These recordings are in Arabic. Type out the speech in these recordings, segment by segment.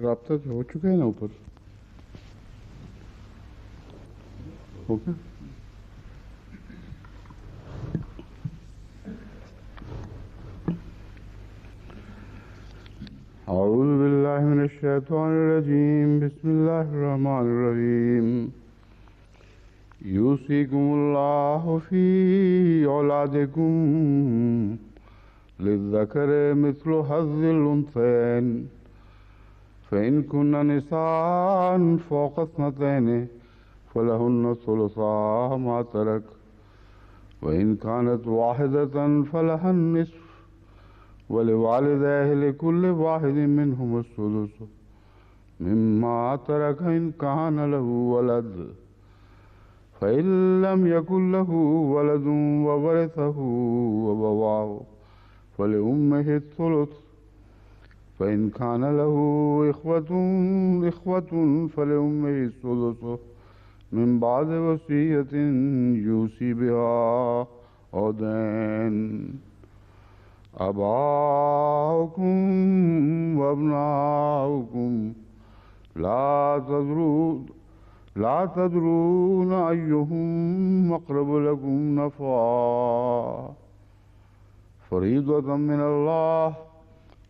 राब्ता हो चुका है ना ऊपर हो गया أعوذ بالله من الشيطان الرجيم بسم الله الرحمن الرحيم يوصيكم الله في أولادكم للذكر مثل حظ الأنثيين فإن كن نساء فوق اثنتين فلهن ثلثا ما ترك وإن كانت واحدة فلها النصف ولوالديه لكل واحد منهم السدس مما ترك إن كان له ولد فإن لم يكن له ولد وورثه أبواه فلأمه الثلث فإن كان له إخوة فلأمه السدس من بعد وصية يوصي بها أو دين آباؤكم وأبناؤكم لا تدرون أيهم أقرب لكم نفعا فريضة من الله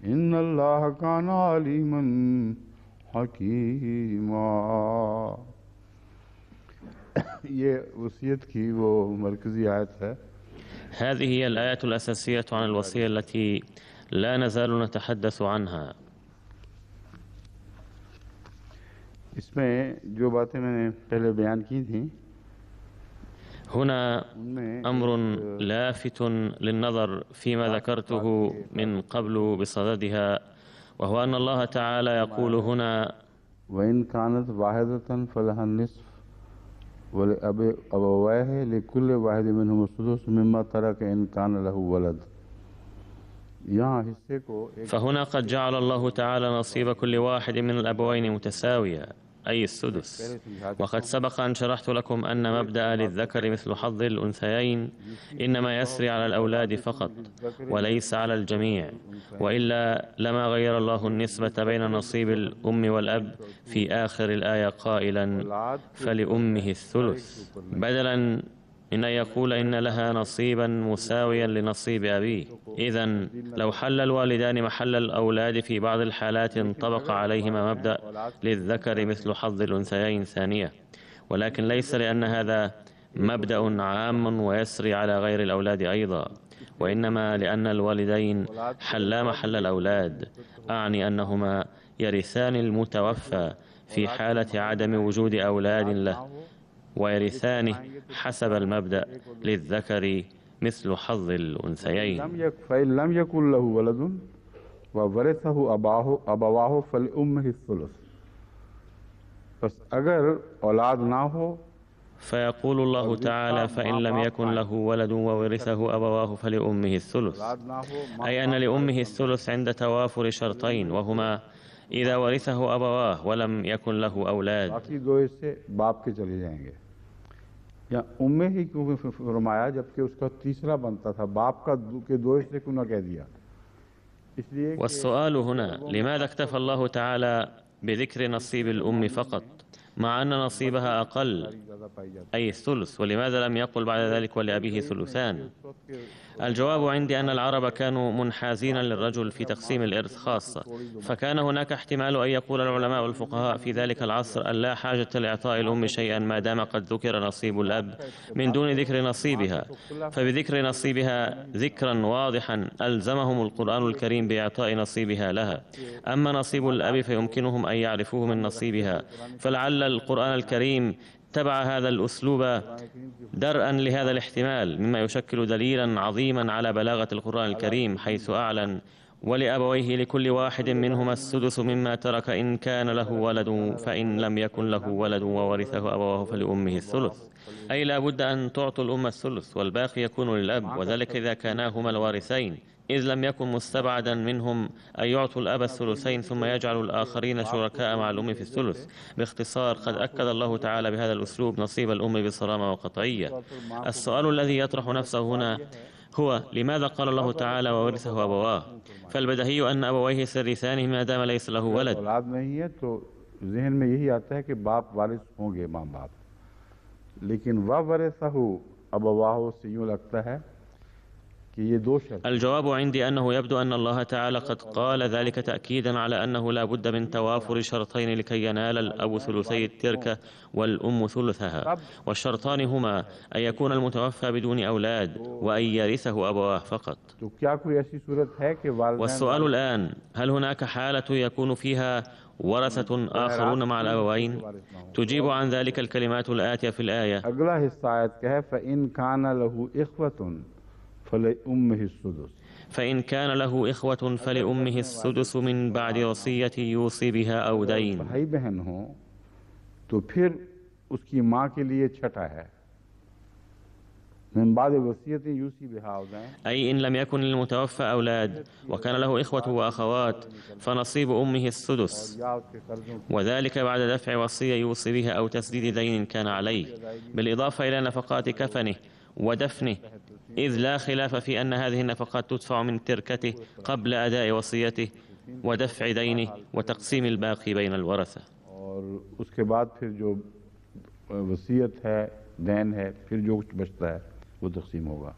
إن الله كان عليما حكيما ये वसीयत की वो मरकज़ी आयत है هذه هي الآية الأساسية عن الوصية التي لا نزال نتحدث عنها. इसमें जो बातें मैंने पहले बयान की थी هنا أمر لافت للنظر فيما ذكرته من قبل بصددها، وهو أن الله تعالى يقول هنا: وإن كانت واحدة فلها النصف ولأبويه لكل واحد منهم السدس مما ترك إن كان له ولد. فهنا قد جعل الله تعالى نصيب كل واحد من الأبوين متساويا، أي السدس. وقد سبق أن شرحت لكم أن مبدأ للذكر مثل حظ الأنثيين إنما يسري على الأولاد فقط وليس على الجميع، وإلا لما غير الله النسبة بين نصيب الأم والأب في آخر الآية قائلا: فلأمه الثلث، بدلا من أن يقول إن لها نصيبا مساويا لنصيب أبيه. إذن لو حل الوالدان محل الأولاد في بعض الحالات انطبق عليهما مبدأ للذكر مثل حظ الأنثيين ثانية، ولكن ليس لأن هذا مبدأ عام ويسري على غير الأولاد أيضا، وإنما لأن الوالدين حلا محل الأولاد، أعني أنهما يرثان المتوفى في حالة عدم وجود أولاد له، ويرثانه حسب المبدأ للذكر مثل حظ الأنثيين. فإن لم يكن له ولد وورثه أبواه فلأمه الثلث. بس أجر أولاد ना हो فيقول الله تعالى: فإن لم يكن له ولد وورثه أبواه فلأمه الثلث، أي أن لأمه الثلث عند توافر شرطين، وهما إذا ورثه أبواه ولم يكن له أولاد. बाकी दो हिस्से बाप के चले जाएंगे। या उम्मे ही क्यों फरमाया जबकि उसका तीसरा बनता था, बाप का के दो हिस्से क्यों ना कह दिया? इसलिए والسؤال هنا: لماذا اكتفى الله تعالى بذكر نصيب الأم فقط مع أن نصيبها أقل أي الثلث، ولماذا لم يقل بعد ذلك ولأبيه ثلثان؟ الجواب عندي أن العرب كانوا منحازين للرجل في تقسيم الإرث خاصة، فكان هناك احتمال أن يقول العلماء والفقهاء في ذلك العصر أن لا حاجة لإعطاء الأم شيئا ما دام قد ذكر نصيب الأب من دون ذكر نصيبها، فبذكر نصيبها ذكرا واضحا ألزمهم القرآن الكريم بإعطاء نصيبها لها. أما نصيب الأب فيمكنهم أن يعرفوه من نصيبها، فلعل القرآن الكريم اتبع هذا الأسلوب درءا لهذا الاحتمال، مما يشكل دليلا عظيما على بلاغة القرآن الكريم، حيث أعلن: ولأبويه لكل واحد منهما السدس مما ترك إن كان له ولد فإن لم يكن له ولد وورثه أبواه فلأمه الثلث، أي لا بد أن تعطوا الأم الثلث والباقي يكون للأب، وذلك إذا كاناهما الوارثين، إذ لم يكن مستبعدا منهم أن يعطوا الأب الثلثين ثم يجعلوا الآخرين شركاء مع الأم في الثلث. باختصار، قد أكد الله تعالى بهذا الأسلوب نصيب الأم بصرامة وقطعية. السؤال الذي يطرح نفسه هنا هو لماذا قال الله تعالى وورثه أبواه؟ فالبديهي أن أبويه سيرثانه ما دام ليس له ولد. औलाद नहीं है तो जहन में यही आता है कि बाप वारिस होंगे माँ बाप, लेकिन वरिसहु अबवाहु से यूँ लगता है कि ये दो शर्त। الجواب عندي أنه يبدو أن الله تعالى قد قال ذلك تأكيدا على أنه لا بد من توافر شرطين لكي ينال الأب ثلثي التركة والأم ثلثها، والشرطان هما أن يكون المتوفى بدون أولاد وأن يرثه أبواه فقط. तो क्या कोई ऐसी सूरत है कि والسؤال الآن، هل هناك حالة يكون فيها ورثة آخرون مع الأبوين؟ تجيب عن ذلك الكلمات الآتية في الآية: अगला हिस्सा आयत का है فإن كان له إخوة فلأمه السدس. فإن كان له إخوة فلأمه السدس من بعد وصية يوصي بها أو دين. भाई बहन हो तो फिर उसकी माँ के लिए छठा है من بعد وصية يوصي بها أو دين. أي إن لم يكن للمتوفى أولاد وكان له إخوة وأخوات فنصيب أمه السدس، وذلك بعد دفع وصية يوصي بها أو تسديد دين كان عليه، بالإضافة إلى نفقات كفنه ودفنه، إذ لا خلاف في أن هذه النفقات تدفع من تركته قبل أداء وصيته ودفع دينه وتقسيم الباقي بين الورثة. और उसके बाद फिर जो वसीयत है, दैन है, फिर जो कुछ बचता है वो तकसीम होगा।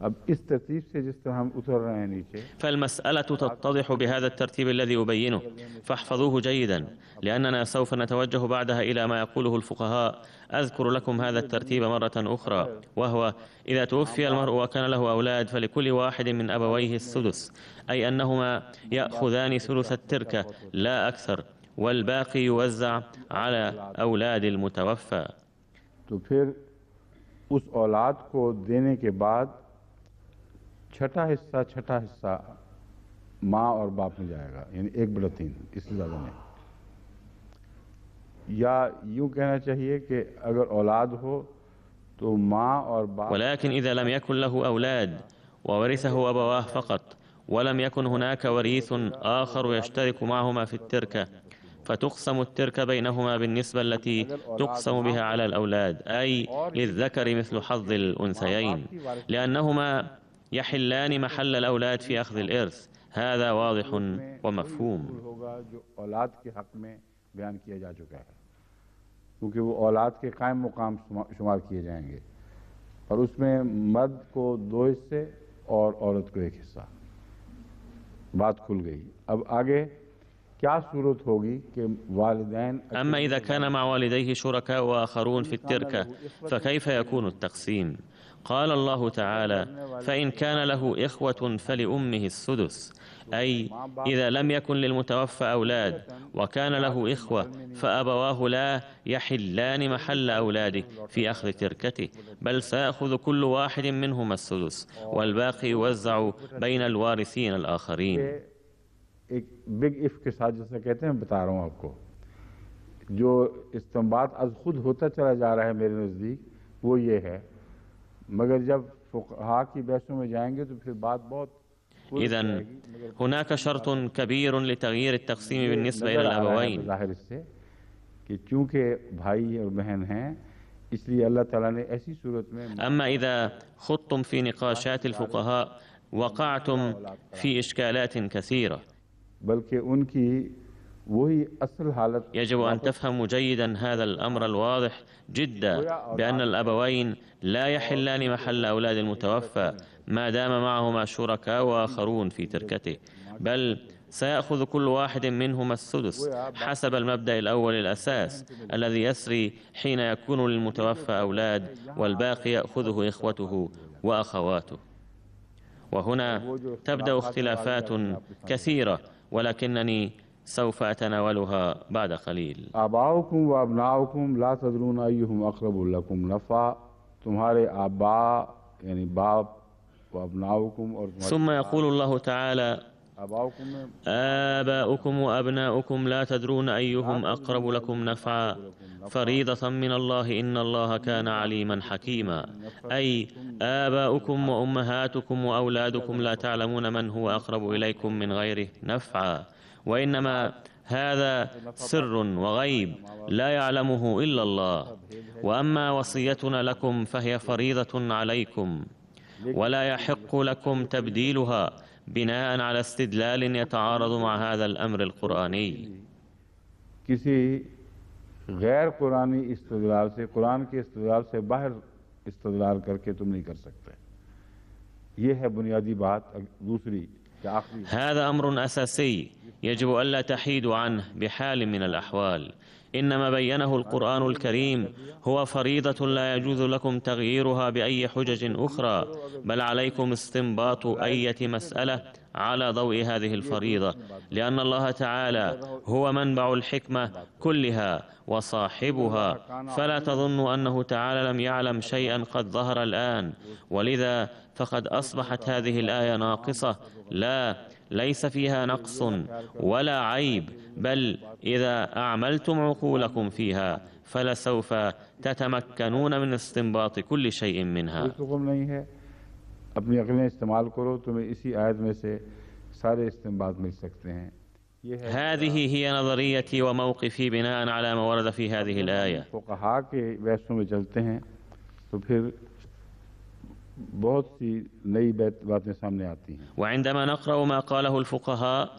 अब इस तरतीब से जिस तरह हम उतर रहे हैं नीचे, فالمسألة تتضح بهذا الترتيب الذي أبينه، فاحفظوه جيدا لأننا سوف نتوجه بعدها إلى ما يقوله الفقهاء. أذكر لكم هذا الترتيب مرة أخرى، وهو: إذا توفي المرء وكان له أولاد فلكل واحد من أبويه السدس، أي أنهما يأخذان ثلث التركة لا أكثر، والباقي يوزع على أولاد المتوفى. तो फिर उस औलाद को देने के बाद छठा हिस्सा माँ और बाप में जाएगा, यानी 1/3, इससे ज़्यादा नहीं। या यूँ कहना चाहिए कि अगर औलाद हो तो माँ और बाप। ولكن إذا لم يكن له أولاد وورثه أبواه فقط ولم يكن هناك وريث آخر يشترك معهما في التركة، فتقسم التركة بينهما بالنسبة التي تقسم بها على الأولاد، أي للذكر مثل حظ الأنثيين، لأنهما يحلان محل الأولاد في أخذ الإرث. هذا واضح ومفهوم. जो औलाद के हक में बयान किया जा चुका है, क्योंकि वो औलाद के कायम मुकाम शुमार किए जाएंगे, और उसमें मर्द को 2 हिस्से और औरत को 1 हिस्सा। बात खुल गई। अब आगे क्या सूरत होगी कि वालिदैन। أما إذا كان مع والديه شركاء آخرون في التركة فكيف يكون التقسيم؟ قال الله تعالى: فإن كان له إخوة فلأمه السدس، أي إذا لم يكن للمتوفى أولاد وكان له إخوة فأبواه لا يحلان محل أولاده في أخذ تركته، بل سيأخذ كل واحد منهما السدس والباقي يوزع بين الوارثين الآخرين. एक बिग इफ के साथ जैसा कहते हैं, बता रहा हूँ आपको, जो इस्तेमाल आज खुद होता चला जा रहा है मेरे नज़दीक, वो ये है। मगर जब फुक़हा की बहसों में जाएंगे तो फिर बात बहुत। إذن هناك شرط كبير لتغيير التقسيم بالنسبة إلى الأبوين. ज़ाहिर इससे कि चूँकि भाई और बहन हैं, इसलिए अल्लाह ताला ने ऐसी सूरत में। أما إذا خضتم في نقاشات الفقهاء وقعتم في إشكالات كثيرة. बल्कि उनकी वही असल हालत। يجب أن تفهموا جيدا هذا الأمر الواضح جدا، بأن الأبوين لا يحلان محل أولاد المتوفى ما دام معهما شركاء آخرون في تركته، بل سيأخذ كل واحد منهما السدس حسب المبدأ الأول الأساس الذي يسري حين يكون للمتوفى أولاد والباقي يأخذه إخوته وأخواته. وهنا تبدأ اختلافات كثيرة، ولكنني سوف أتناولها بعد قليل. आबाउकुम व अबनाउकुम ला तदरून अय्युहुम अक़रबु लकुम नफ़ा, तुम्हारे आबा यानी बाप व अबनाउकुम और ثم يقول الله تعالى: آباؤكم وأبناؤكم لا تدرون أيهم أقرب لكم نفعا فريضة من الله إن الله كان عليما حكيما، أي آباؤكم وأمهاتكم وأولادكم لا تعلمون من هو أقرب إليكم من غيره نفعا، وإنما هذا سر وغيب لا يعلمه إلا الله. وأما وصيتنا لكم فهي فريضة عليكم، ولا يحق لكم تبديلها بناء على استدلال يتعارض مع هذا الأمر القرآني. किसी गैर कुरानी इस्तदलाल से, कुरान के इस्तदलाल से बाहर इस्तदलाल करके तुम नहीं कर सकते। ये है बुनियादी बात। दूसरी आखिरी, هذا أمر أساسي يجب ألا تحيدوا عنه بحال من الأحوال. إنما بينه القرآن الكريم هو فريضة لا يجوز لكم تغييرها بأي حجج أخرى، بل عليكم استنباط أية مسألة على ضوء هذه الفريضة، لأن الله تعالى هو منبع الحكمة كلها وصاحبها، فلا تظنوا أنه تعالى لم يعلم شيئا قد ظهر الآن، ولذا فقد أصبحت هذه الآية ناقصة. لا، ليس فيها نقص ولا عيب، بل إذا أعملتم عقولكم فيها فلسوف تتمكنون من استنباط كل شيء منها. अपनी अक्लें इस्तेमाल करो, तुम्हें इसी आयत में से सारे इस्तेंबात मिल सकते हैं। هذه هي نظريتي وموقفي بناء على ما ورد في هذه الآية. फुक़हा के बहसों में चलते हैं तो फिर बहुत सी नई बातें सामने आती हैं। وعندما نقرأ ما قاله الفقهاء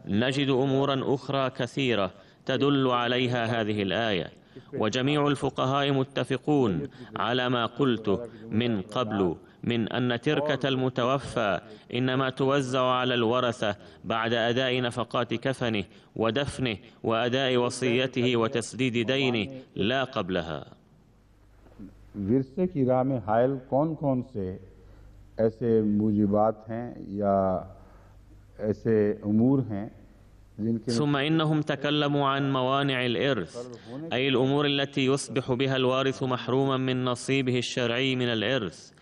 نجد أمورا أخرى كثيرة تدل عليها هذه الآية، وجميع الفقهاء متفقون على ما قلته من قبل من أن تركة المتوفى إنما توزع على الورثة بعد أداء نفقات كفنه ودفنه وأداء وصيته وتسديد دينه، لا قبلها. विरसे की राह में हायल कौन कौन से ऐसे मूजिबात हैं या ऐसे उमूर हैं ثم إنهم تكلموا عن موانع الإرث، أي الأمور التي يصبح بها الوارث محروما من نصيبه الشرعي من الإرث،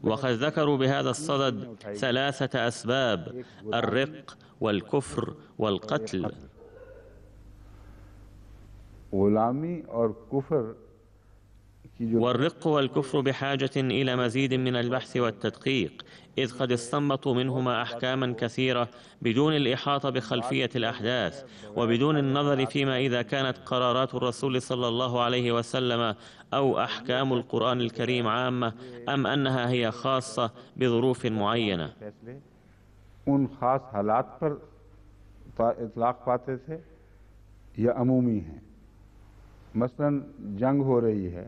وقد ذكروا بهذا الصدد 3 أسباب: الرق والكفر والقتل. غلامی اور کفر، والرق والكفر بحاجة إلى مزيد من البحث والتدقيق، إذ قد استنبطوا منهما أحكاما كثيرة بدون الإحاطة بخلفية الأحداث، وبدون النظر فيما إذا كانت قرارات الرسول صلى الله عليه وسلم أو أحكام القرآن الكريم عامة أم أنها هي خاصة بظروف معينة. उन खास हालात पर इतलाक पाते थे या अमूमी हैं। मसलन जंग हो रही है,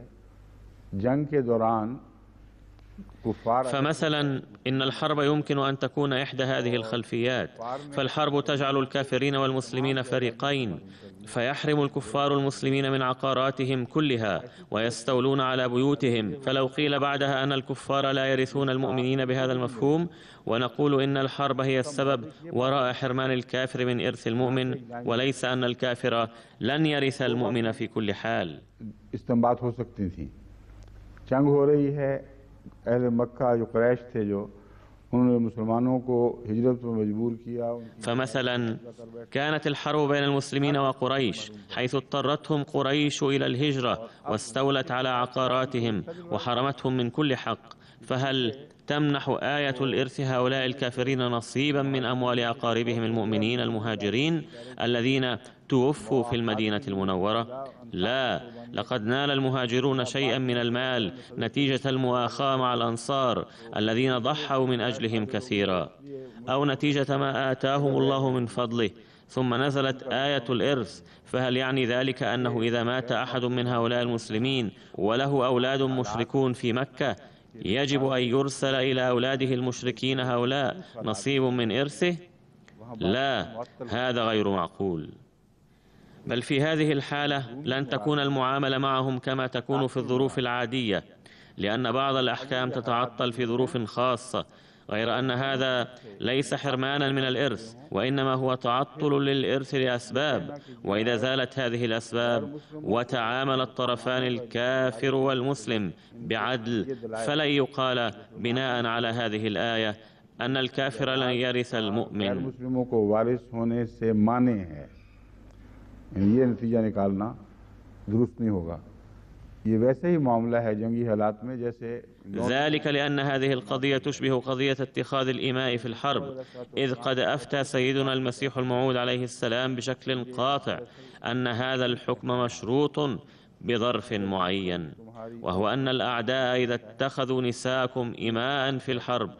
जंग के दौरान فمثلا إن الحرب يمكن أن تكون إحدى هذه الخلفيات، فالحرب تجعل الكافرين والمسلمين فريقين، فيحرم الكفار المسلمين من عقاراتهم كلها ويستولون على بيوتهم، فلو قيل بعدها أن الكفار لا يرثون المؤمنين بهذا المفهوم، ونقول إن الحرب هي السبب وراء حرمان الكافر من إرث المؤمن، وليس أن الكافر لن يرث المؤمن في كل حال. इस्तेमाल हो सकती थी। जंग हो रही है, अहले मक्का जो कुरैश थे जो उन्होंने मुसलमानों को हिजरत पर मजबूर किया। فمثلا كانت الحرب بين المسلمين وقريش حيث اضطرتهم قريش إلى الهجرة واستولت على عقاراتهم وحرمتهم من كل حق، فهل تمنح آية الإرث هؤلاء الكافرين نصيبا من أموال أقاربهم المؤمنين المهاجرين الذين توفوا في المدينة المنورة؟ لا، لقد نال المهاجرون شيئا من المال نتيجة المؤاخاة مع الأنصار الذين ضحوا من أجلهم كثيرا، أو نتيجة ما آتاهم الله من فضله، ثم نزلت آية الإرث. فهل يعني ذلك أنه إذا مات أحد من هؤلاء المسلمين وله أولاد مشركون في مكة يجب أن يرسل إلى أولاده المشركين هؤلاء نصيب من إرثه؟ لا، هذا غير معقول. بل في هذه الحالة لن تكون المعاملة معهم كما تكون في الظروف العادية، لأن بعض الأحكام تتعطل في ظروف خاصة، غير أن هذا ليس حرمانا من الإرث، وإنما هو تعطل للإرث لأسباب، وإذا زالت هذه الأسباب وتعامل الطرفان الكافر والمسلم بعدل فلن يقال بناء على هذه الآية أن الكافر لن يرث المؤمن. ये नतीजा निकालना दुरुस्त नहीं होगा। ये वैसे ही मामला है जंगी हालात में जैसे ذلك لأن هذه القضية تشبه قضية اتخاذ الإماء في الحرب، إذ قد أفتى سيدنا المسيح الموعود عليه السلام بشكل قاطع أن هذا الحكم مشروط بظرف معين. وهو أن الأعداء إذا اتخذوا نساءكم إماء في الحرب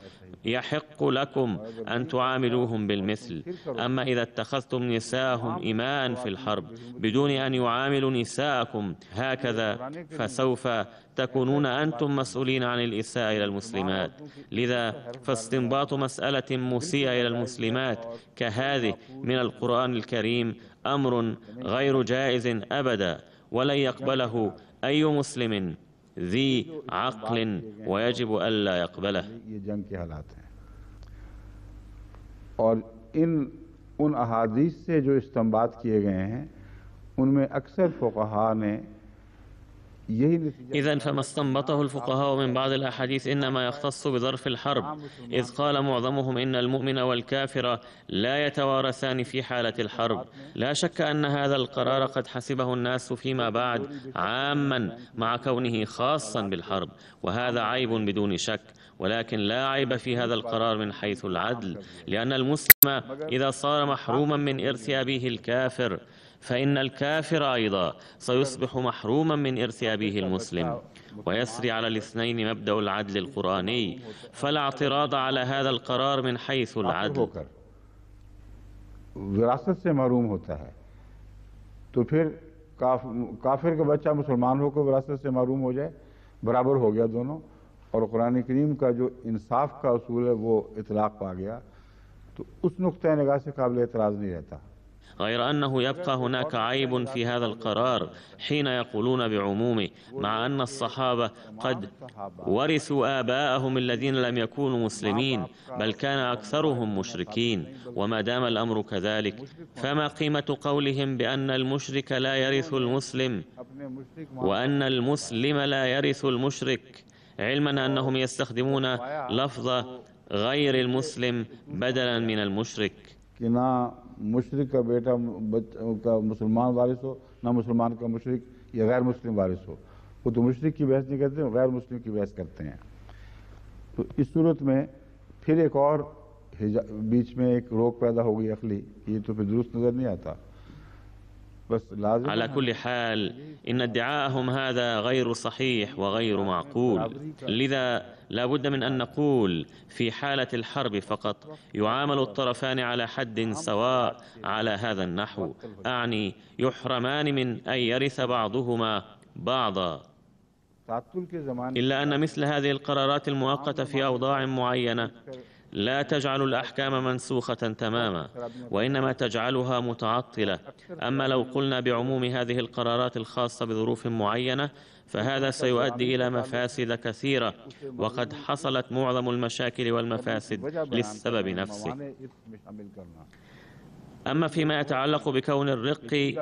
يحق لكم أن تعاملوهم بالمثل، أما إذا اتخذتم نساءهم إماء في الحرب بدون أن يعاملوا نساءكم هكذا فسوف تكونون أنتم مسؤولين عن الإساءة إلى المسلمات. لذا فاستنباط مسألة مسيئة إلى المسلمات كهذه من القرآن الكريم أمر غير جائز أبدا، ولن يقبله أي مسلم ذي عقل ويجب ألا يقبله. ये जंग के हालात हैं और उन अहादीस से जो इस्तेंबात किए गए हैं उनमें अक्सर फुक़हा ने إذن فما استنبطه الفقهاء من بعض الأحاديث إنما يختص بظرف الحرب، إذ قال معظمهم إن المؤمن والكافر لا يتوارثان في حالة الحرب. لا شك أن هذا القرار قد حسبه الناس فيما بعد عاما مع كونه خاصا بالحرب، وهذا عيب بدون شك، ولكن لا عيب في هذا القرار من حيث العدل، لأن المسلم إذا صار محروما من إرث أبيه الكافر فإن الكافر أيضا سيصبح محروما من إرث أبيه المسلم، ويسري على الاثنين مبدأ العدل القرآني، فلا اعتراض على هذا القرار من حيث العدل. विरासत से महरूम होता है तो फिर काफिर का बच्चा मुसलमान होकर विरासत से महरूम हो जाए, बराबर हो गया दोनों, और कुरान करीम का जो इंसाफ का उसूल है वो इतलाक पा गया, तो उस नुक्ते निगाह से काबिल एतराज़ नहीं रहता। غير أنه يبقى هناك عيب في هذا القرار حين يقولون بعمومه، مع أن الصحابة قد ورثوا آباءهم الذين لم يكونوا مسلمين، بل كان أكثرهم مشركين. وما دام الأمر كذلك فما قيمة قولهم بأن المشرك لا يرث المسلم وأن المسلم لا يرث المشرك، علما أنهم يستخدمون لفظ غير المسلم بدلا من المشرك. मुशरिक का बेटा का मुसलमान वारिस हो, ना मुसलमान का मुशरिक या गैर मुस्लिम वारिस हो। वो तो मुशरिक की बहस नहीं करते, गैर मुस्लिम की बहस करते हैं। तो इस सूरत में फिर एक और बीच में एक रोक पैदा हो गई अखली, ये तो फिर दुरुस्त नजर नहीं आता। على كل حال إن ادعاءهم هذا غير صحيح وغير معقول، لذا لا بد من أن نقول في حالة الحرب فقط يعامل الطرفان على حد سواء على هذا النحو، أعني يحرمان من أن يرث بعضهما بعضا، إلا أن مثل هذه القرارات المؤقتة في أوضاع معينة لا تجعل الأحكام منسوخة تماما، وإنما تجعلها متعطلة. أما لو قلنا بعموم هذه القرارات الخاصة بظروف معينة فهذا سيؤدي إلى مفاسد كثيرة، وقد حصلت معظم المشاكل والمفاسد للسبب نفسه. أما فيما يتعلق بكون الرق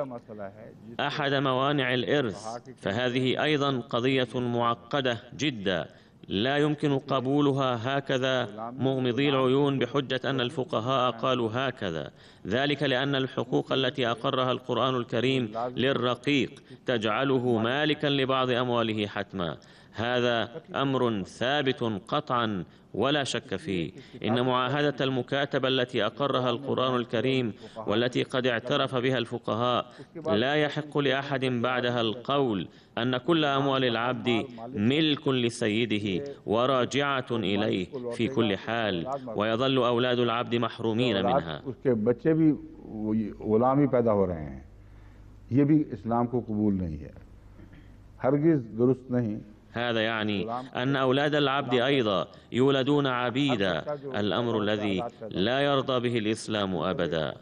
أحد موانع الإرث فهذه أيضا قضية معقدة جدا، لا يمكن قبولها هكذا مغمضي العيون بحجة أن الفقهاء قالوا هكذا، ذلك لأن الحقوق التي أقرها القرآن الكريم للرقيق تجعله مالكا لبعض أمواله حتما. هذا أمر ثابت قطعا ولا شك فيه. إن معاهدة المكاتبة التي أقرها القرآن الكريم والتي قد اعترف بها الفقهاء لا يحق لأحد بعدها القول أن كل أموال العبد ملك لسيده وراجعة إليه في كل حال، ويظل أولاد العبد محرومين منها. उसके बच्चे भी गुलामी पैदा हो रहे हैं, ये भी इस्लाम को कबूल नहीं है, हरगिज़ दुरुस्त नहीं। هذا يعني أن أولاد العبد أيضا يولدون عبيدا، الأمر الذي لا يرضى به الإسلام أبدا،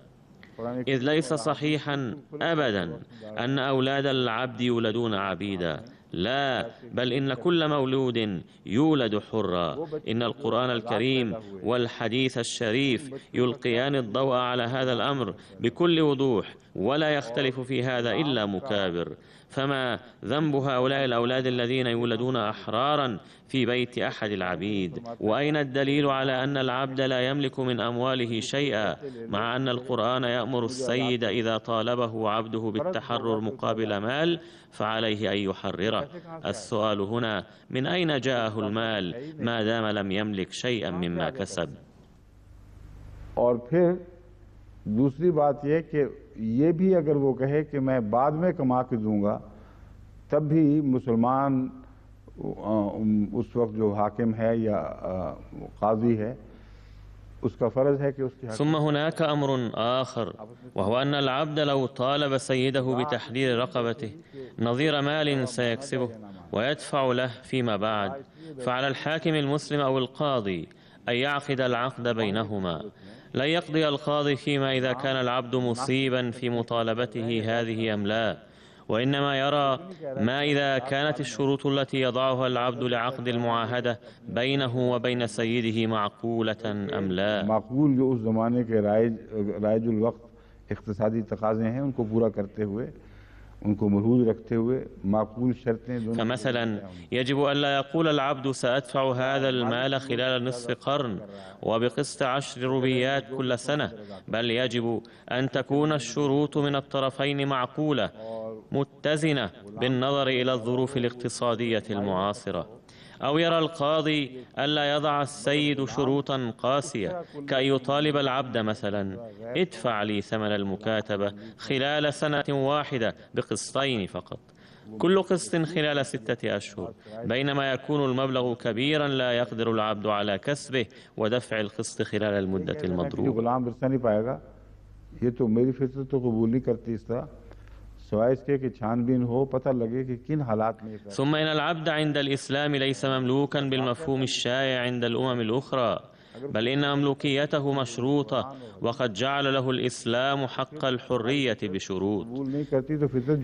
إذ ليس صحيحا أبدا أن أولاد العبد يولدون عبيدا، لا، بل إن كل مولود يولد حرا. إن القرآن الكريم والحديث الشريف يلقيان الضوء على هذا الأمر بكل وضوح، ولا يختلف في هذا إلا مكابر. فما ذنب هؤلاء الأولاد الذين يولدون أحرارا في بيت أحد العبيد؟ وأين الدليل على أن العبد لا يملك من أمواله شيئا، مع أن القرآن يأمر السيد إذا طالبه عبده بالتحرر مقابل مال فعليه أن يحرره؟ السؤال هنا من أين جاءه المال ما دام لم يملك شيئا مما كسب؟ और फिर दूसरी बात यह कि ये भी अगर वो कहे कि मैं बाद में कमा के दूंगा, तब भी मुसलमान उस वक्त जो हाकिम है या काजी है उसका फर्ज है कि उसकी ثم هناك أمر آخر، وهو أن العبد لو طالب سيده بتحرير رقبته نظير مال سيكسبه ويدفع له فيما بعد، فعلى الحاكم المسلم أو القاضي أن يعقد العقد بينهما. لن يقضي القاضي فيما إذا كان العبد مصيبا في مطالبته هذه أم لا، وإنما يرى ما إذا كانت الشروط التي يضعها العبد لعقد المعاهدة بينه وبين سيده معقولة أم لا. माकूल जो उस ज़माने के राइजुल वक्त इख्तिसादी तकाज़े हैं उनको पूरा करते हुए उनको मरहूज रखते हुए माकूल शर्तें। فمثلا يجب ألا يقول العبد سأدفع هذا المال خلال نصف قرن وبقسط 10 روبيات كل سنة، بل يجب أن تكون الشروط من الطرفين معقولة متزنة بالنظر إلى الظروف الاقتصادية المعاصرة. أو يرى القاضي ألا يضع السيد شروطا قاسية كأن يطالب العبد مثلا ادفع لي ثمن المكاتبة خلال سنة واحدة بقسطين فقط، كل قسط خلال 6 أشهر، بينما يكون المبلغ كبيرا لا يقدر العبد على كسبه ودفع القسط خلال المدة المضروبة. ثم إن العبد عند الإسلام ليس مملوكا بالمفهوم الشائع عند الأمم الأخرى، بل إن مملوكيته مشروطة، وقد جعل له الإسلام حق الحرية بشروط.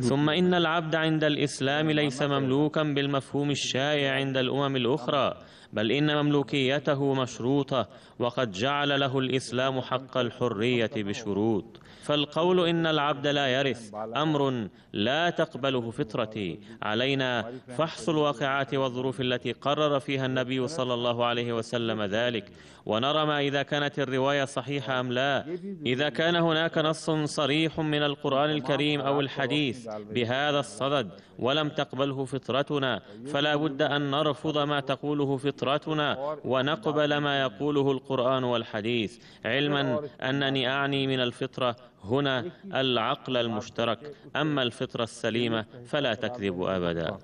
ثم إن العبد عند الإسلام ليس مملوكا بالمفهوم الشائع عند الأمم الأخرى، بل إن مملوكيته مشروطة، وقد جعل له الإسلام حق الحرية بشروط. فالقول إن العبد لا يرث أمر لا تقبله فطرتي. علينا فحص الواقعات والظروف التي قرر فيها النبي صلى الله عليه وسلم ذلك، ونرى ما إذا كانت الرواية صحيحة أم لا. إذا كان هناك نص صريح من القرآن الكريم أو الحديث بهذا الصدد ولم تقبله فطرتنا، فلا بد أن نرفض ما تقوله فطرتنا ونقبل ما يقوله القرآن والحديث، علما أنني أعني من الفطرة هنا العقل المشترك، أما الفطرة السليمة فلا تكذب أبدا.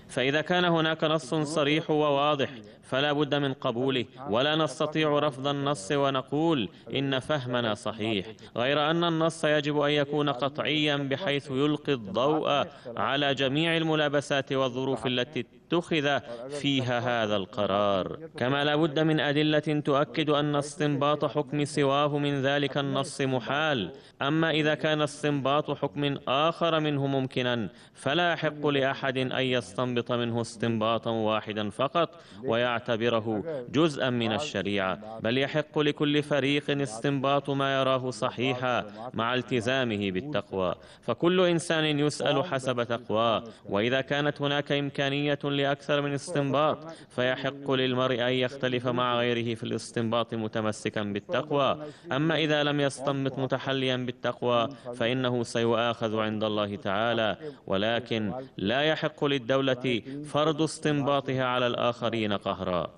فإذا كان هناك نص صريح وواضح فلا بد من قبوله، ولا نستطيع رفض النص ونقول إن فهمنا صحيح، غير أن النص يجب أن يكون قطعيا بحيث يلقي الضوء على جميع الملابسات والظروف التي اتخذ فيها هذا القرار، كما لا بد من أدلة تؤكد أن استنباط حكم سواه من ذلك النص محال. أما إذا كان استنباط حكم آخر منه ممكنا فلا يحق لأحد أن يستنبط منه استنباطا واحدا فقط ويعتبره جزءا من الشريعة، بل يحق لكل فريق استنباط ما يراه صحيحا مع التزامه بالتقوى، فكل إنسان يسأل حسب تقواه. وإذا كانت هناك إمكانية لأكثر من استنباط فيحق للمرء أن يختلف مع غيره في الاستنباط متمسكا بالتقوى. أما إذا لم يستنبط متحليا بالتقوى فإنه سيؤاخذ عند الله تعالى، ولكن لا يحق للدولة فرض استنباطها على الآخرين قهرا.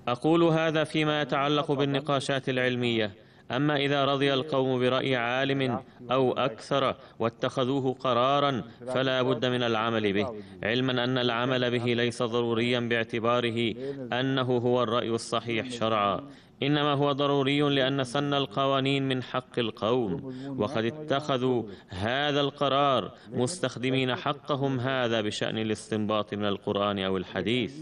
أقول هذا فيما يتعلق بالنقاشات العلمية. أما إذا رضي القوم برأي عالم أو أكثر واتخذوه قرارا فلا بد من العمل به، علما أن العمل به ليس ضروريا باعتباره أنه هو الرأي الصحيح شرعا، إنما هو ضروري لأن سن القوانين من حق القوم، وقد اتخذوا هذا القرار مستخدمين حقهم هذا بشأن الاستنباط من القرآن أو الحديث.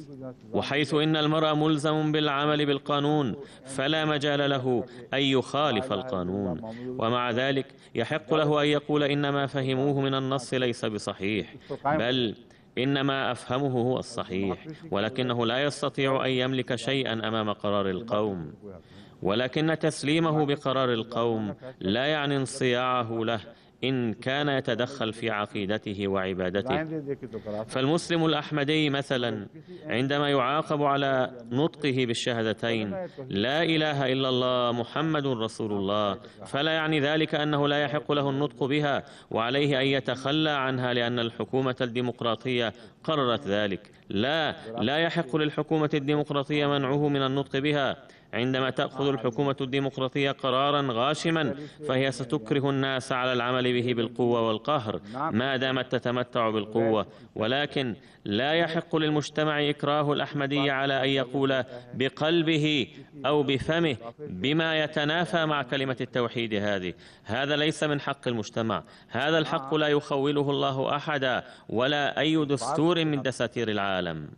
وحيث إن المرء ملزم بالعمل بالقانون فلا مجال له أن يخالف القانون، ومع ذلك يحق له أن يقول إن ما فهموه من النص ليس بصحيح، بل إنما أفهمه هو الصحيح، ولكنه لا يستطيع أن يملك شيئا أمام قرار القوم. ولكن تسليمه بقرار القوم لا يعني انصياعه له إن كان يتدخل في عقيدته وعبادته. فالمسلم الأحمدي مثلا عندما يعاقب على نطقه بالشهادتين لا إله إلا الله محمد رسول الله، فلا يعني ذلك أنه لا يحق له النطق بها وعليه أن يتخلى عنها لأن الحكومة الديمقراطية قررت ذلك. لا يحق للحكومة الديمقراطية منعه من النطق بها، عندما تأخذ الحكومة الديمقراطية قرارا غاشما فهي ستكره الناس على العمل به بالقوة والقهر ما دامت تتمتع بالقوة، ولكن لا يحق للمجتمع إكراه الأحمدي على أن يقول بقلبه أو بفمه بما يتنافى مع كلمة التوحيد هذا ليس من حق المجتمع. هذا الحق لا يخوله الله أحدا ولا أي دستور من دساتير العالم.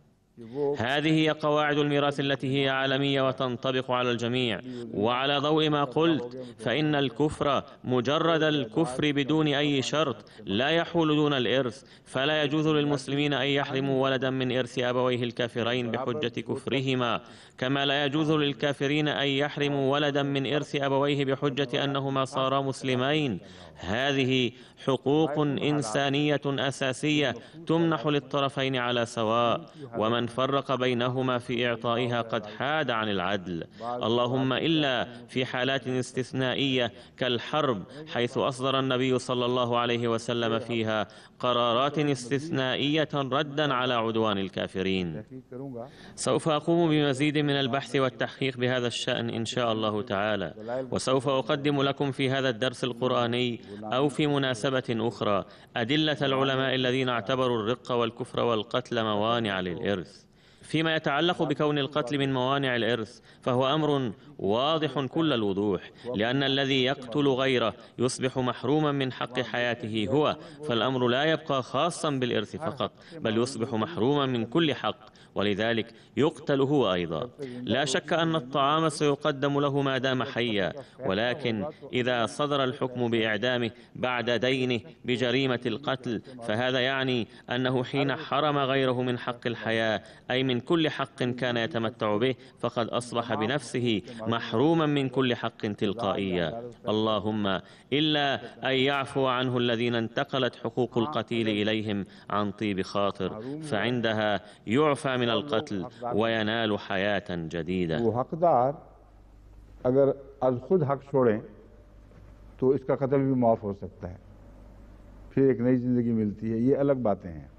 هذه هي قواعد الميراث التي هي عالمية وتنطبق على الجميع. وعلى ضوء ما قلت فإن الكفر مجرد الكفر بدون أي شرط لا يحول دون الإرث، فلا يجوز للمسلمين أن يحرموا ولدا من إرث أبويه الكافرين بحجة كفرهما، كما لا يجوز للكافرين أن يحرموا ولدا من إرث أبويه بحجة أنهما صارا مسلمين. هذه حقوق إنسانية أساسية تمنح للطرفين على سواء، ومن فرق بينهما في إعطائها قد حاد عن العدل، اللهم إلا في حالات استثنائية كالحرب، حيث أصدر النبي صلى الله عليه وسلم فيها قرارات استثنائية ردا على عدوان الكافرين. سوف أقوم بمزيد من البحث والتحقيق بهذا الشأن إن شاء الله تعالى، وسوف أقدم لكم في هذا الدرس القرآني أو في مناسبة أخرى أدلة العلماء الذين اعتبروا الرق والكفر والقتل موانع للإرث. فيما يتعلق بكون القتل من موانع الإرث فهو أمر واضح كل الوضوح، لأن الذي يقتل غيره يصبح محروما من حق حياته هو، فالأمر لا يبقى خاصا بالإرث فقط بل يصبح محروما من كل حق، ولذلك يقتل هو أيضا. لا شك أن الطعام سيقدم له ما دام حيا، ولكن إذا صدر الحكم بإعدامه بعد دينه بجريمة القتل فهذا يعني أنه حين حرم غيره من حق الحياة أي من كل حق كان يتمتع به فقد أصبح بنفسه محروما من كل حق تلقائيا، اللهم إلا أن يعفو عنه الذين انتقلت حقوق القتيل إليهم عن طيب خاطر، فعندها يعفى من القتل وينال حياة جديدة. वो हकदार अगर आज खुद हक छोड़ें तो इसका कत्ल भी माफ हो सकता है, फिर एक नई जिंदगी मिलती है, ये अलग बातें हैं।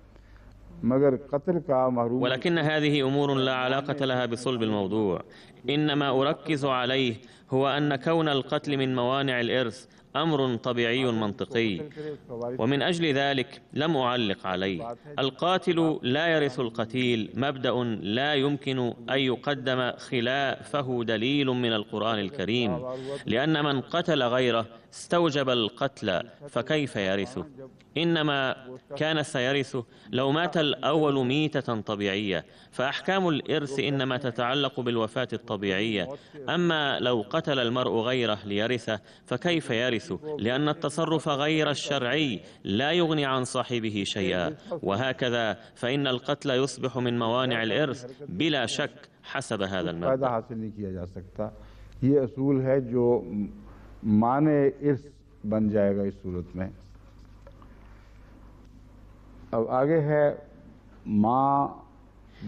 मगर कत्ल का महरूम ولكن هذه أمور لا علاقة لها بصلب الموضوع. إنما أركز عليه هو أن كون القتل من موانع الإرث أمر طبيعي منطقي، ومن أجل ذلك لم أعلق عليه. القاتل لا يرث القتيل مبدأ لا يمكن أن يقدم خلافه دليل من القرآن الكريم، لأن من قتل غيره استوجب القتل فكيف يرثه؟ إنما كان سيرثه لو مات الأول ميتة طبيعية، فأحكام الإرث إنما تتعلق بالوفاة الطبيعية. أما لو قتل المرء غيره ليرثه فكيف يرثه؟ لأن التصرف غير الشرعي لا يغني عن صاحبه شيئا، وهكذا فإن القتل يصبح من موانع الإرث بلا شك حسب هذا المبدأ. ये असूल है जो माने इर्स बन जाएगा इस सूरत में। अब आगे है माँ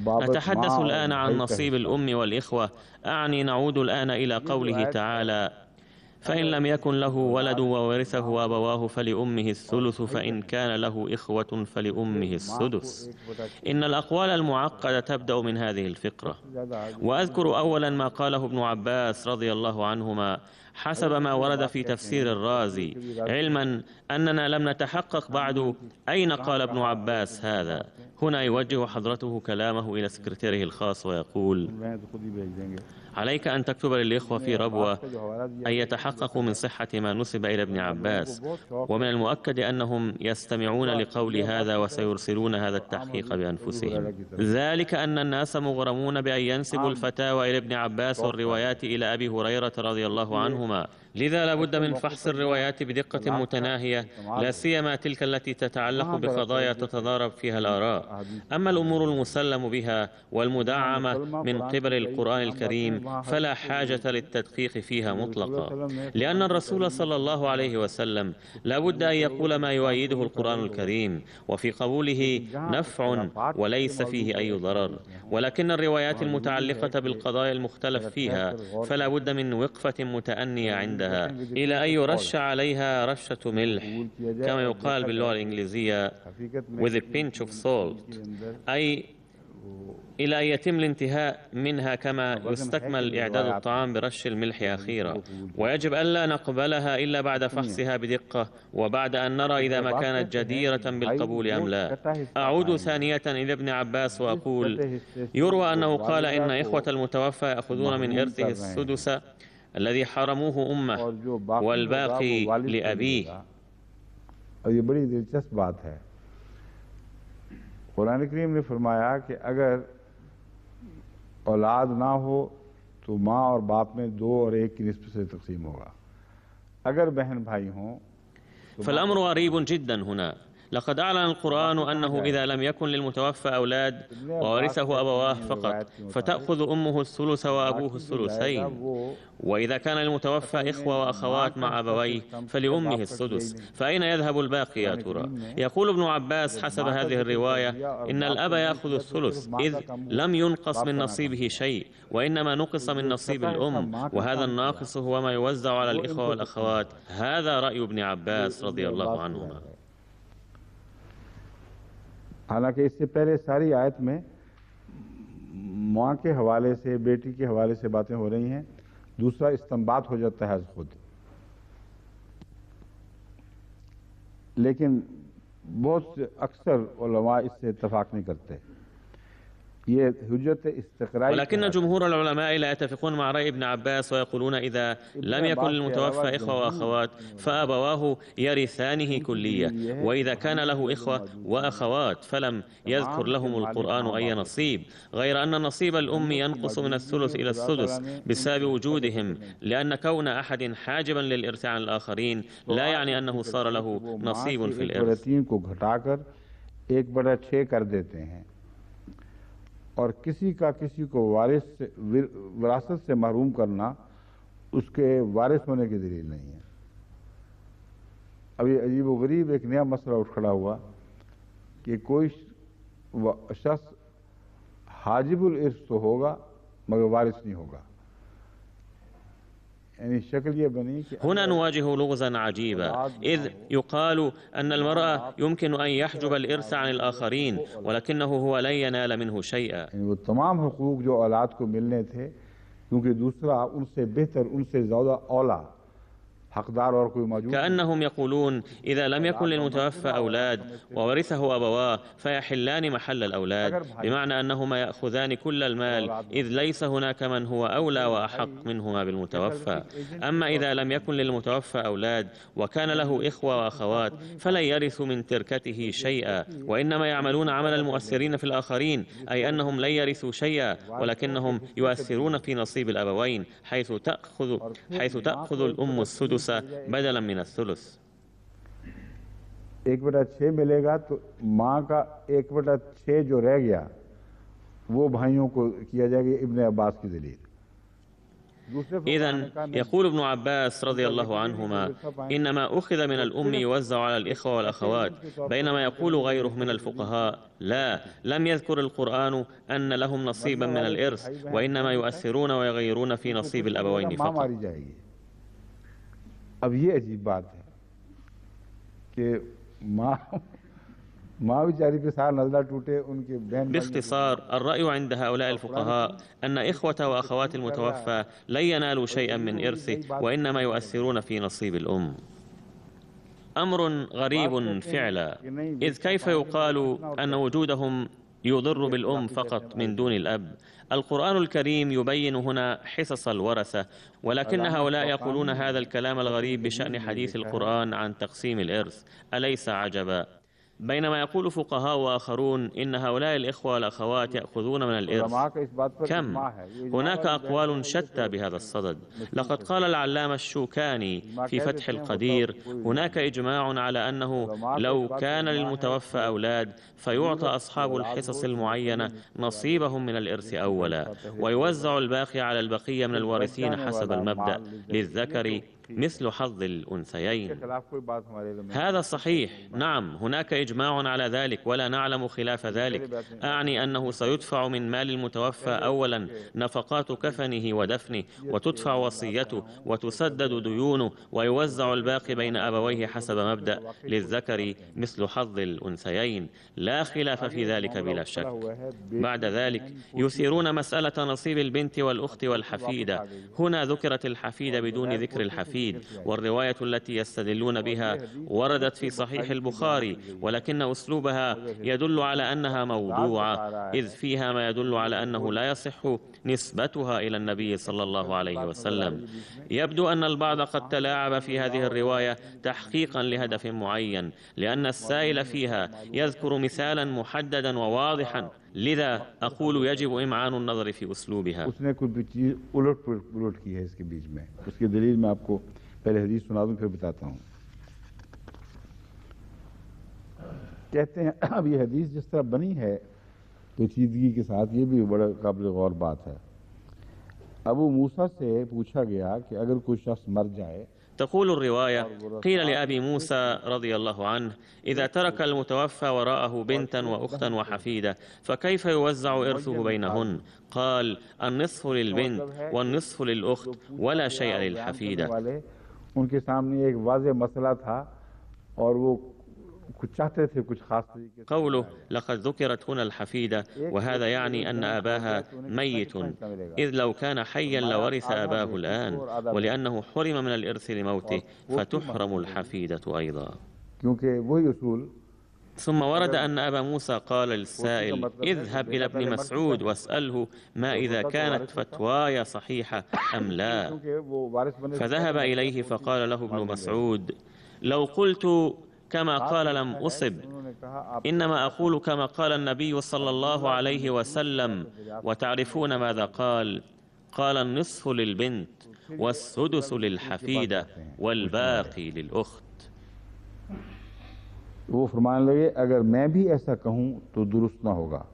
نتحدث الآن عن نصيب الأم والإخوة. أعني نعود الآن إلى قوله تعالى: فإن لم يكن له ولد وورثه أبواه فلأمه الثلث فإن كان له إخوة فلأمه السدس. إن الأقوال المعقدة تبدأ من هذه الفقرة. وأذكر أولا ما قاله ابن عباس رضي الله عنهما حسب ما ورد في تفسير الرازي، علما أننا لم نتحقق بعد أين قال ابن عباس هذا. هنا يوجه حضرته كلامه إلى سكرتيره الخاص ويقول: عليك أن تكتب للإخوة في ربوة أن يتحققوا من صحة ما نسب إلى ابن عباس، ومن المؤكد أنهم يستمعون لقول هذا وسيرسلون هذا التحقيق بأنفسهم. ذلك أن الناس مغرمون بأن ينسبوا الفتاوى إلى ابن عباس والروايات إلى أبي هريرة رضي الله عنهما، لذا لابد من فحص الروايات بدقة متناهية، لا سيما تلك التي تتعلق بقضايا تتضارب فيها الآراء. أما الأمور المسلم بها والمدعمة من قبل القرآن الكريم فلا حاجة للتدقيق فيها مطلقا، لأن الرسول صلى الله عليه وسلم لابد أن يقول ما يؤيده القرآن الكريم، وفي قبوله نفع وليس فيه أي ضرر. ولكن الروايات المتعلقة بالقضايا المختلف فيها فلا بد من وقفة متأنية عندها إلى أن يرش عليها رشة ملح، كما يقال باللغة الإنجليزية with a pinch of salt، أي إلى أن يتم الانتهاء منها، كما يستكمل إعداد الطعام برش الملح أخيرا، ويجب ألا نقبلها إلا بعد فحصها بدقة وبعد أن نرى إذا ما كانت جديرة بالقبول أم لا. أعود ثانية إلى ابن عباس وأقول: يروى أنه قال إن إخوة المتوفى يأخذون من إرثه السدس الذي حرموه أمه والباقي لأبيه. और ये बड़ी दिलचस्प बात है। कुरान करीम ने फरमाया कि अगर औलाद ना हो तो माँ और बाप में 2 और 1 की निस्बत से तकसीम होगा। अगर बहन भाई हों فالأمر غريب جدا هنا. لقد أعلن القرآن أنه إذا لم يكن للمتوفى أولاد وورثه أبواه فقط فتأخذ أمه الثلث وأبوه الثلثين، وإذا كان للمتوفى إخوة وأخوات مع أبويه فلأمه السدس، فأين يذهب الباقي يا ترى؟ يقول ابن عباس حسب هذه الرواية إن الأب يأخذ الثلث إذ لم ينقص من نصيبه شيء، وإنما نقص من نصيب الأم، وهذا الناقص هو ما يوزع على الإخوة والأخوات. هذا رأي ابن عباس رضي الله عنهما. हालांकि इससे पहले सारी आयत में माँ के हवाले से, बेटी के हवाले से बातें हो रही हैं, दूसरा इस्तिंबात हो जाता है खुद। लेकिन बहुत अक्सर उलमा इससे इत्तफाक नहीं करते। ولكن جمهور العلماء لا يتفقون مع رأي ابن عباس ويقولون إذا لم يكن للمتوفى إخوة وأخوات فأبواه يرثانه كلية، وإذا كان له إخوة وأخوات فلم يذكر لهم القرآن أي نصيب، غير أن نصيب الأم ينقص من الثلث إلى السدس بسبب وجودهم، لأن كون أحد حاجبا للإرث عن الآخرين لا يعني أنه صار له نصيب في الإرث. और किसी का किसी को विरासत से महरूम करना उसके वारिस होने की दलील नहीं है। अभी अजीब व गरीब एक नया मसला उठ खड़ा हुआ कि कोई शख्स हाजिबुल इर्स तो होगा मगर वारिस नहीं होगा। هنا نواجه لغزا عجيبا، إذ يقال أن المرأة يمكن أن يحجب الإرث عن الآخرين ولكنه هو لن ينال منه شيئا. वो तमाम हुकूक जो औलाद को मिलने थे, क्योंकि दूसरा उनसे बेहतर, उनसे ज़्यादा औला हकदार और कोई मौजूद। كأنهم يقولون إذا لم يكن للمتوفى أولاد وورثه أبواه فيحلان محل الأولاد، بمعنى أنهما يأخذان كل المال إذ ليس هناك من هو أولى وأحق منهما بالمتوفى. أما إذا لم يكن للمتوفى أولاد وكان له إخوة وأخوات فلن يرثوا من تركته شيئا، وإنما يعملون عمل المؤثرين في الآخرين، أي أنهم لن يرثوا شيئا ولكنهم يؤثرون في نصيب الأبوين، حيث تأخذ الأم السدس بدلا من الثلث. 1/6 मिलेगा तो माँ का 1/6 जो रह गया वो भाइयों को किया जाएगा इब्न अब्बास की दलील। إذن يقول ابن عباس رضي الله عنهما إنما أخذ من الأم يوزع على الإخوة والأخوات، بينما يقول غيره من الفقهاء لا، لم يذكر القرآن أن لهم نصيبا من الإرث، وإنما يؤثرون ويغيرون في نصيب الأبوين فقط. अब ये अजीब बात है कि माँ बेचारी पे सारा नजला टूटे उनके बहन। باختصار الرأي عند هؤلاء الفقهاء أن إخوة وأخوات المتوفى لن ينالوا شيئا من إرثه وإنما يؤثرون في نصيب الأم. أمر غريب فعلا، إذ كيف يقال أن وجودهم يضر بالأم فقط من دون الأب؟ القرآن الكريم يبين هنا حصص الورثة، ولكن هؤلاء يقولون هذا الكلام الغريب بشأن حديث القرآن عن تقسيم الإرث. أليس عجبا؟ بينما يقول فقهاء وآخرون إن هؤلاء الإخوة والأخوات يأخذون من الإرث. كم؟ هناك أقوال شتى بهذا الصدد. لقد قال العلامة الشوكاني في فتح القدير هناك إجماع على أنه لو كان للمتوفى أولاد فيعطى أصحاب الحصص المعينة نصيبهم من الإرث أولا، ويوزع الباقي على البقية من الوارثين حسب المبدأ للذكر مثل حظ الأنثيين. इसके खिलाफ कोई बात हमारे इल्म में هذا صحيح، نعم هناك إجماع على ذلك ولا نعلم خلاف ذلك. أعني أنه سيدفع من مال المتوفى أولا نفقات كفنه ودفنه، وتدفع وصيته، وتسدد ديونه، ويوزع الباقي بين أبويه حسب مبدأ للذكر مثل حظ الأنثيين، لا خلاف في ذلك بلا شك. بعد ذلك يثيرون مسألة نصيب البنت والأخت والحفيدة. هنا ذكرت الحفيدة بدون ذكر الحفيد، والرواية التي يستدلون بها وردت في صحيح البخاري، ولكن أسلوبها يدل على أنها موضوعة، إذ فيها ما يدل على أنه لا يصح نسبتها إلى النبي صلى الله عليه وسلم. يبدو أن البعض قد تلاعب في هذه الرواية تحقيقا لهدف معين، لأن السائل فيها يذكر مثالا محددا وواضحا، لذا أقول يجب إمعان النظر في أسلوبها. उसने कुछ भी चीज उलट पुलट की है इसके बीच में। उसकी दलील मैं आपको पहले हदीस सुना दूं फिर बताता हूँ। कहते हैं अब ये हदीस जिस तरह बनी है पेचीदगी के साथ, ये भी बड़ा काबिल गौर बात है। अबू मूसा से पूछा गया कि अगर कोई शख्स मर जाए। تقول الرواية: قيل لأبي موسى رضي الله عنه: إذا ترك المتوفى وراءه بنتا وأختا وحفيدة فكيف يوزع إرثه بينهن؟ قال: النصف للبنت والنصف للأخت ولا شيء للحفيدة. उनके सामने एक वाज़ेह मसला था और वो कुछ चाहते थे कुछ खास तरीके से। قوله: لقد ذكرت هنا الحفيدة، وهذا يعني أن أباها ميت، إذ لو كان حيا لورث أباه الآن، ولأنه حرم من الإرث لموته فتحرم الحفيدة أيضا. ثم ورد أن أبا موسى قال للسائل: اذهب إلى ابن مسعود واسأله ما إذا كانت فتواي صحيحة أم لا. فذهب إليه فقال له ابن مسعود: لو قلت كما قال لم أصب، إنما أقول كما قال النبي صلى الله عليه وسلم. وتعرفون ماذا قال؟ قال: النصف للبنت والسدس للحفيدة والباقي للأخت. वो फरमान लगे अगर मैं भी ऐसा कहूं तो दुरुस्त ना होगा।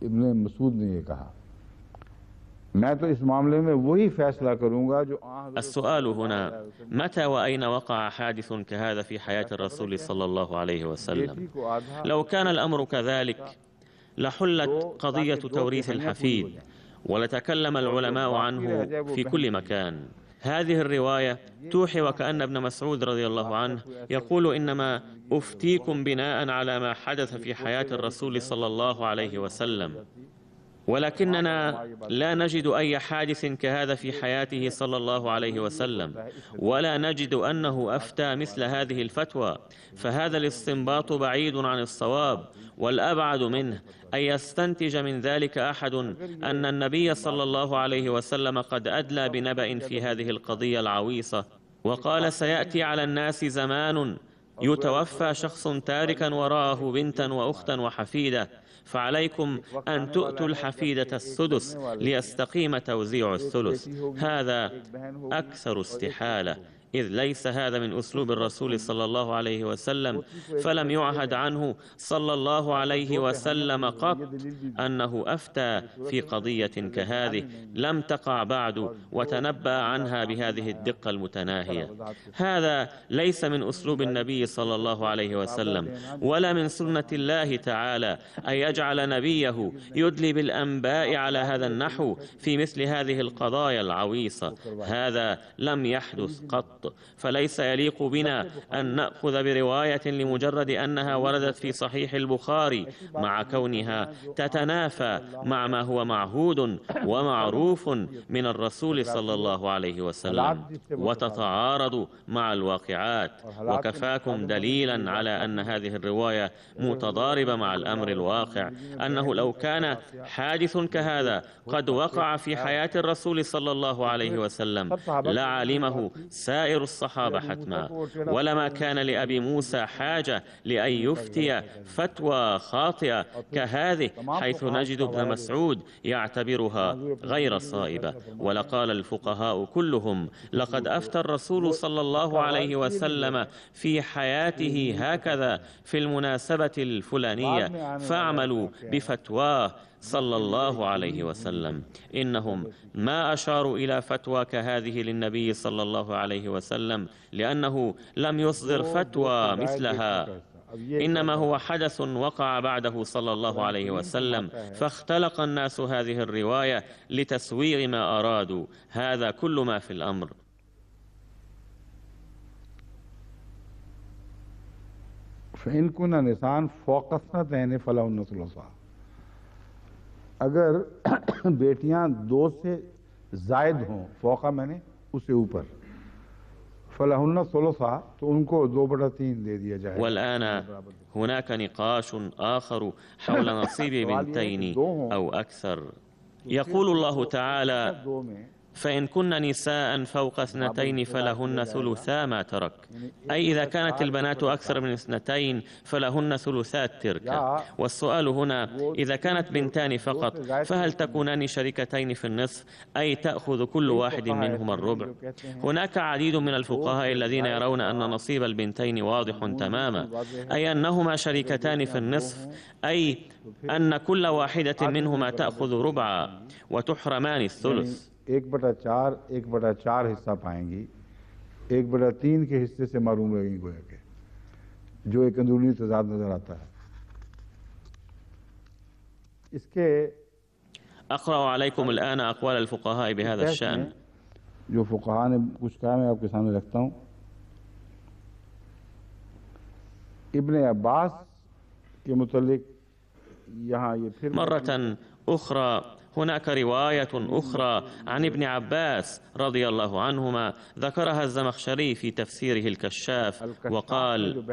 इब्न मसूद ने ये कहा, मैं तो इस मामले में वही फैसला करूंगा जो। السؤال هنا: متى وأين وقع حادث كهذا في حياة الرسول صلى الله عليه وسلم؟ لو كان الأمر كذلك لحلت قضية توريث الحفيد، ولتكلم العلماء عنه في كل مكان. هذه الرواية توحي وكأن ابن مسعود رضي الله عنه يقول: إنما أفتيكم بناء على ما حدث في حياة الرسول صلى الله عليه وسلم، ولكننا لا نجد أي حادث كهذا في حياته صلى الله عليه وسلم، ولا نجد أنه أفتى مثل هذه الفتوى، فهذا الاستنباط بعيد عن الصواب، والأبعد منه أن يستنتج من ذلك أحد أن النبي صلى الله عليه وسلم قد أدلى بنبأ في هذه القضية العويصة وقال: سيأتي على الناس زمان يتوفى شخص تاركا وراءه بنتا وأختا وحفيدة، فعليكم أن تؤتوا الحفيدة السدس ليستقيم توزيع الثلث. هذا أكثر استحالة، إذ ليس هذا من أسلوب الرسول صلى الله عليه وسلم، فلم يعهد عنه صلى الله عليه وسلم قط أنه أفتى في قضية كهذه لم تقع بعد وتنبأ عنها بهذه الدقة المتناهية. هذا ليس من أسلوب النبي صلى الله عليه وسلم، ولا من سنة الله تعالى أن يجعل نبيه يدلي بالأنباء على هذا النحو في مثل هذه القضايا العويصة. هذا لم يحدث قط، فليس يليق بنا أن نأخذ برواية لمجرد أنها وردت في صحيح البخاري مع كونها تتنافى مع ما هو معهود ومعروف من الرسول صلى الله عليه وسلم وتتعارض مع الواقعات. وكفاكم دليلا على أن هذه الرواية متضاربة مع الأمر الواقع، أنه لو كان حادث كهذا قد وقع في حياة الرسول صلى الله عليه وسلم لعلمه سائر الصحابة حتما، ولما كان لأبي موسى حاجة لأن يفتي فتوى خاطئة كهذه، حيث نجد ابن مسعود يعتبرها غير صائبة. ولقال الفقهاء كلهم: لقد أفتى الرسول صلى الله عليه وسلم في حياته هكذا في المناسبة الفلانية، فاعملوا بفتواه صلى الله عليه وسلم. إنهم ما أشاروا إلى فتوى كهذه للنبي صلى الله عليه وسلم لأنه لم يصدر فتوى مثلها، إنما هو حدث وقع بعده صلى الله عليه وسلم، فاختلق الناس هذه الرواية لتسويغ ما أرادوا. هذا كل ما في الأمر. फ़इन कुन्ना निसान फ़ौक़स्नतैन फ़लहुन्ना सुलुसा, अगर बेटियां दो से जायद हों, फ़ौक़ा मैंने उससे ऊपर, फ़लहुन्ना सुलुसा तो उनको 2/3 दे दिया जाए। والآن هناك نقاش آخر حول نصيب بنتين أو أكثر. يقول الله تعالى: فإن كن نساء فوق 2 فلهن ثلثا ما ترك، أي إذا كانت البنات أكثر من 2 فلهن ثلثا التركة. والسؤال هنا: إذا كانت بنتان فقط فهل تكونان شريكتين في النصف، أي تأخذ كل واحد منهما الربع؟ هناك عديد من الفقهاء الذين يرون أن نصيب البنتين واضح تماما، أي أنهما شريكتان في النصف، أي أن كل واحدة منهما تأخذ ربعا وتحرمان الثلث. 1/4 हिस्सा पाएंगी, 1/3 के हिस्से से महरूम रहेंगी, गोया के जो एक अंदरूनी तजाद नजर आता है। इसके أقرأ عليكم الآن أقوال الفقهاء بهذا الشأن. जो फुक़हा ने कुछ कहा मैं आपके सामने रखता हूँ। इब्न अब्बास के मुतल्लिक यहाँ ये फिर مرة أخرى هناك رواية أخرى عن ابن عباس رضي الله عنهما ذكرها الزمخشري في تفسيره الكشاف، وقال: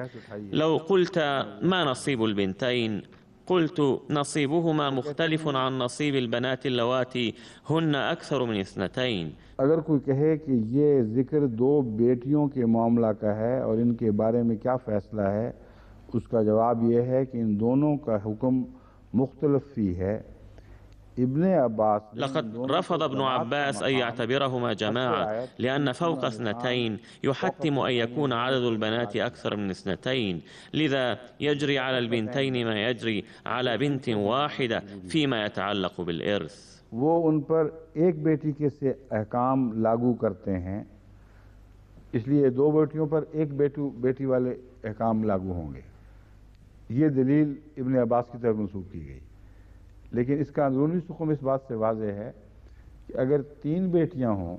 لو قلت ما نصيب البنتين قلت نصيبهما مختلف عن نصيب البنات اللواتي هن أكثر من 2। अगर कोई कहे कि ये जिक्र 2 बेटियों के मामला का है और इनके बारे में क्या फैसला है, उसका जवाब ये है कि इन दोनों का हुक्म मुख्तलिफ ही है। لقد رفض ابن عباس أن يعتبرهما جماعة، لأن فوق 2 يحتم أن يكون عدد البنات أكثر من 2، لذا يجري على البنتين ما يجري على بنت واحدة فيما يتعلق بالإرث. वो उन पर एक बेटी के से अहकाम लागू करते हैं, इसलिए 2 बेटियों पर एक बेटी वाले अहकाम लागू होंगे। ये दलील इब्न अब्बास की तरफ मंसूब की गई, लेकिन इसका अंदरूनी सुकुम इस बात से वाज़ेह है कि अगर 3 बेटियां हों।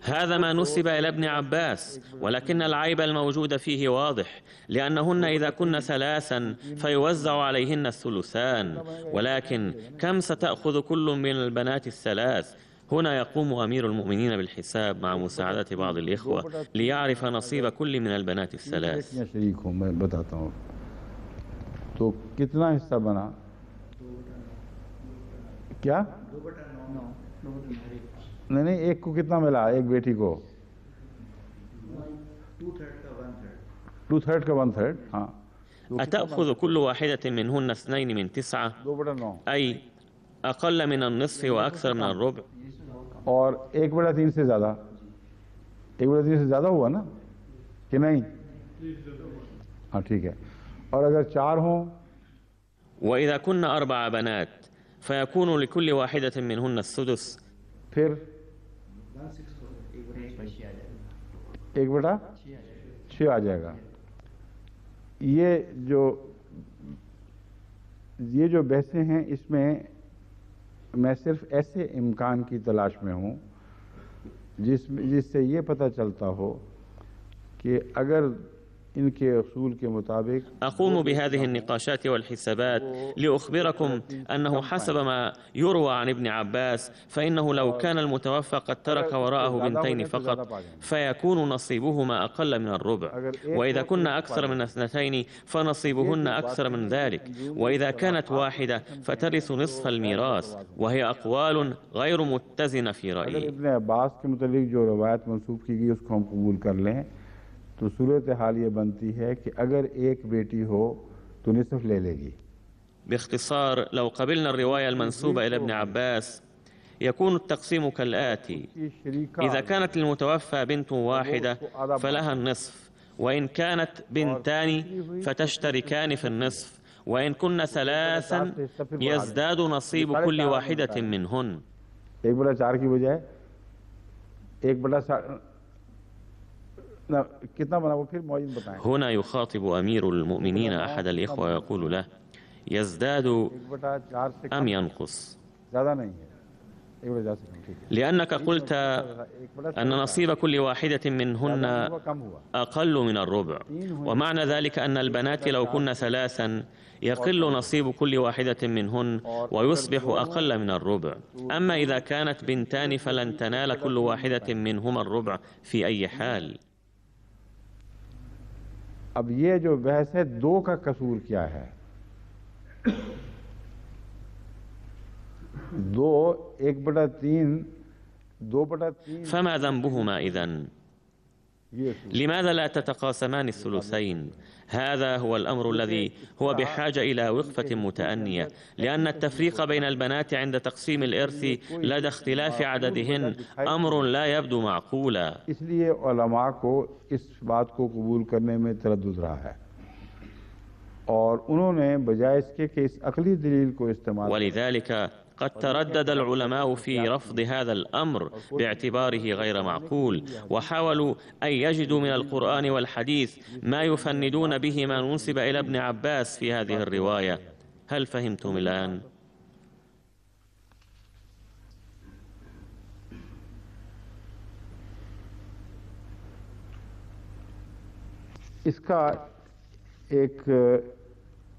هذا ما نسب إلى ابن عباس، ولكن العيب الموجود فيه واضح، لأنهن إذا كن 3 فيوزع عليهن الثلثان، ولكن كم ستأخذ كل من البنات ال3؟ هنا يقوم أمير المؤمنين بالحساب مع مساعدة بعض الإخوة ليعرف نصيب كل من البنات ال3। शरीक हूँ मैं बताता हूँ, तो कितना हिस्सा बना? क्या? नहीं, एक को कितना मिला? एक बेटी को 2/3 का 1/3। हाँ, أتأخذ كل واحدة منهن 2 من 9، 2/9 أي أقل من النصف وأكثر من الربع؟ और 1/3 से ज़्यादा, 1/3 से ज़्यादा हुआ ना कि नहीं? हाँ ठीक है। और अगर 4 हों وإذا كن 4 بنات فيكون لكل واحدة منهن السدس، फिर 1/6 आ जाएगा। ये जो बहसें हैं, इसमें मैं सिर्फ ऐसे इम्कान की तलाश में हूँ जिससे ये पता चलता हो कि अगर इनके असूल के मुताबिक। أقوم بهذه النقاشات والحسابات لأخبركم أنه حسب ما يروى عن ابن عباس فإنه لو كان المتوفى قد ترك وراءه 2 فقط فيكون نصيبهما أقل من الربع، وإذا كن أكثر من 2 فنصيبهن أكثر من ذلك، وإذا كانت واحدة فترث نصف الميراث، وهي أقوال غير متزنة في رأيي. ابن अब्बास के मुताबिक जो रवायत मंसूब की गई उसको हम कबूल कर लें तो सूरत हाल ये बनती है कि अगर एक बेटी हो तो निसफ ले लेगी। باختصار لو قبلنا الرواية المنسوبة إلى ابن عباس يكون التقسيم كالآتي: إذا كانت للمتوفى بنت واحدة فلها النصف، وإن كانت بنتان فتشتركان في النصف، وإن كن ثلاثا يزداد نصيب كل واحدة منهن. 1/4 की बजाय 1/4 कितना बना वो फिर मौजूद बताएं. هنا يخاطب أمير المؤمنين أحد الإخوة ويقول له: يزداد 1/4 से أم ينقص؟ ज़्यादा नहीं है. 1/4 से कम. ठीक है. لأنك قلت أن نصيب كل واحدة منهن أقل من الربع، ومعنى ذلك أن البنات لو كن ثلاثا يقل نصيب كل واحدة منهن ويصبح أقل من الربع. أما إذا كانت بنتان فلن تنال كل واحدة منهما الربع في أي حال. अब ये जो बहस है 2 का कसूर क्या है. 2 1/3 2/3 فما ذنبهما إذن؟ لماذا لا تتقاسمان الثلثين؟ هذا هو الأمر الذي هو بحاجة إلى وقفة متأنية، لأن التفريق بين البنات عند تقسيم الإرث لدى اختلاف عددهن أمر لا يبدو معقولا. इसलिए उलमा को इस बात को कबूल करने में तरद्दुद रहा है और उन्होंने बजाय इसके कि इस अकली दलील को इस्तेमाल. ولذلك قد تردد العلماء في رفض هذا الأمر باعتباره غير معقول، وحاولوا أن يجدوا من القرآن والحديث ما يفندون به ما نسب إلى ابن عباس في هذه الرواية. هل فهمتم الآن؟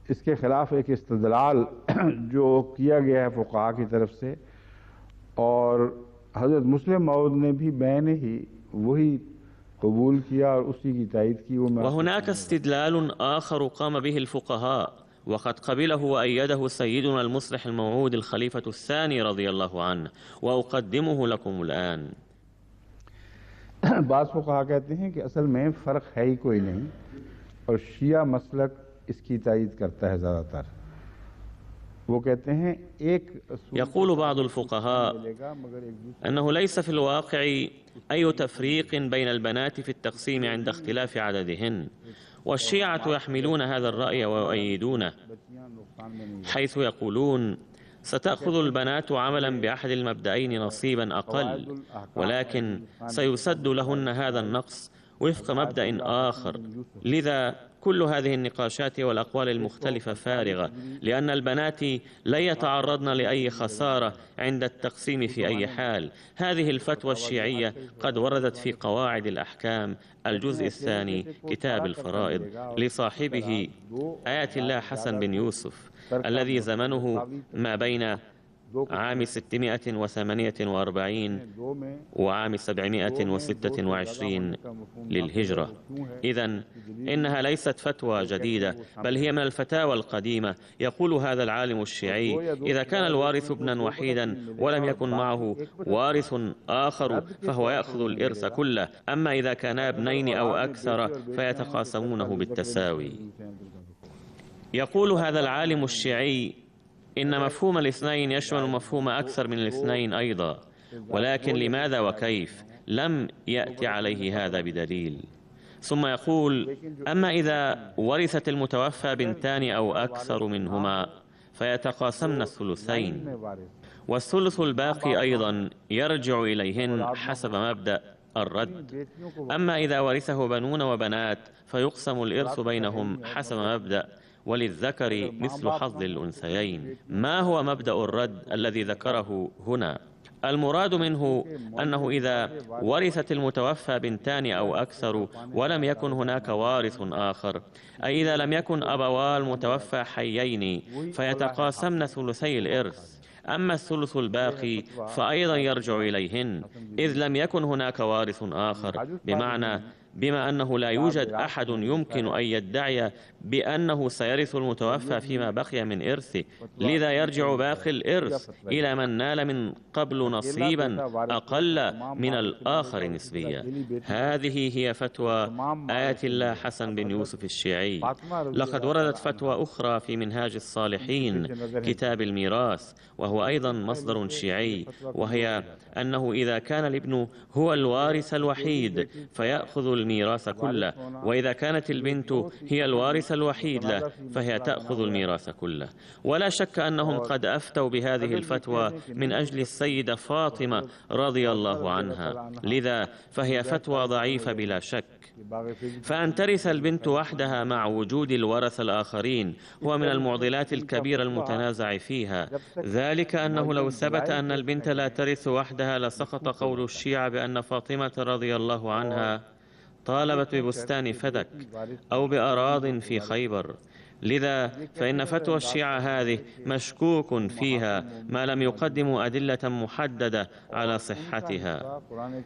इसके खिलाफ एक इस्तदलाल जो किया गया है फुक़हा की तरफ से और हज़रत मुस्लिम मऊद ने भी मैंने ही वही कबूल किया और उसी की तायीद की. وهناك استدلال آخر قام به الفقهاء وقد قبله وأيده سيدنا المصلح الموعود الخليفة الثاني رضي الله عنه، وأقدمه لكم الآن. बाज़ फुक़हा कहते हैं कि असल में फ़र्क है ही कोई नहीं और शिया मसलक इसकी तायीद करता है ज़्यादातर. वो कहते हैं يقول بعض الفقهاء أنه ليس في الواقع أي تفريق بين البنات في التقسيم عند اختلاف عددهن، والشيعة يحملون هذا الرأي ويؤيدونه، حيث يقولون: ستأخذ البنات عملا بأحد المبدأين نصيبا أقل، ولكن سيسد لهن هذا النقص وفق مبدأ آخر. لذا كل هذه النقاشات والأقوال المختلفة فارغة، لأن البنات لا يتعرضن لأي خسارة عند التقسيم في أي حال. هذه الفتوى الشيعية قد وردت في قواعد الأحكام الجزء الثاني كتاب الفرائض لصاحبه آيات الله حسن بن يوسف، الذي زمنه ما بين عام 648 وعام 726 للهجرة. إذن إنها ليست فتوى جديدة، بل هي من الفتاوى القديمة. يقول هذا العالم الشيعي: إذا كان الوارث ابنا وحيدا ولم يكن معه وارث آخر فهو يأخذ الإرث كله، أما إذا كانا ابنين أو أكثر فيتقاسمونه بالتساوي. يقول هذا العالم الشيعي إن مفهوم الاثنين يشمل مفهوم أكثر من الاثنين أيضا، ولكن لماذا وكيف لم يأتي عليه هذا بدليل. ثم يقول: أما إذا ورثت المتوفى بنتان أو أكثر منهما فيتقاسمن الثلثين، والثلث الباقي أيضا يرجع إليهن حسب مبدأ الرد. أما إذا ورثه بنون وبنات فيقسم الإرث بينهم حسب مبدأ وللذكر مثل حظ الأنثيين. ما هو مبدأ الرد الذي ذكره هنا؟ المراد منه أنه إذا ورثت المتوفى بنتان أو أكثر ولم يكن هناك وارث آخر، أي إذا لم يكن أبوا المتوفى حيين، فيتقاسمن ثلثي الإرث. أما الثلث الباقي فأيضا يرجع إليهن، إذ لم يكن هناك وارث آخر، بما أنه لا يوجد أحد يمكن أن يدعي بأنه سيرث المتوفى فيما بقي من إرثه، لذا يرجع باقي الإرث إلى من نال من قبل نصيبا أقل من الآخر نسبيا. هذه هي فتوى آيات الله حسن بن يوسف الشيعي. لقد وردت فتوى أخرى في منهاج الصالحين كتاب الميراث، وهو أيضا مصدر شيعي، وهي أنه إذا كان الابن هو الوارث الوحيد فيأخذ الميراث كله، وإذا كانت البنت هي الوارث الوحيد له فهي تأخذ الميراث كله. ولا شك أنهم قد أفتوا بهذه الفتوى من أجل السيدة فاطمة رضي الله عنها، لذا فهي فتوى ضعيفة بلا شك. فأن ترث البنت وحدها مع وجود الورثة الآخرين هو من المعضلات الكبيرة المتنازع فيها، ذلك أنه لو ثبت أن البنت لا ترث وحدها لسقط قول الشيعة بأن فاطمة رضي الله عنها طالبت ببستان فدك أو بأراض في خيبر. لذا فإن فتوى الشيعة هذه مشكوك فيها ما لم يقدموا أدلة محددة على صحتها.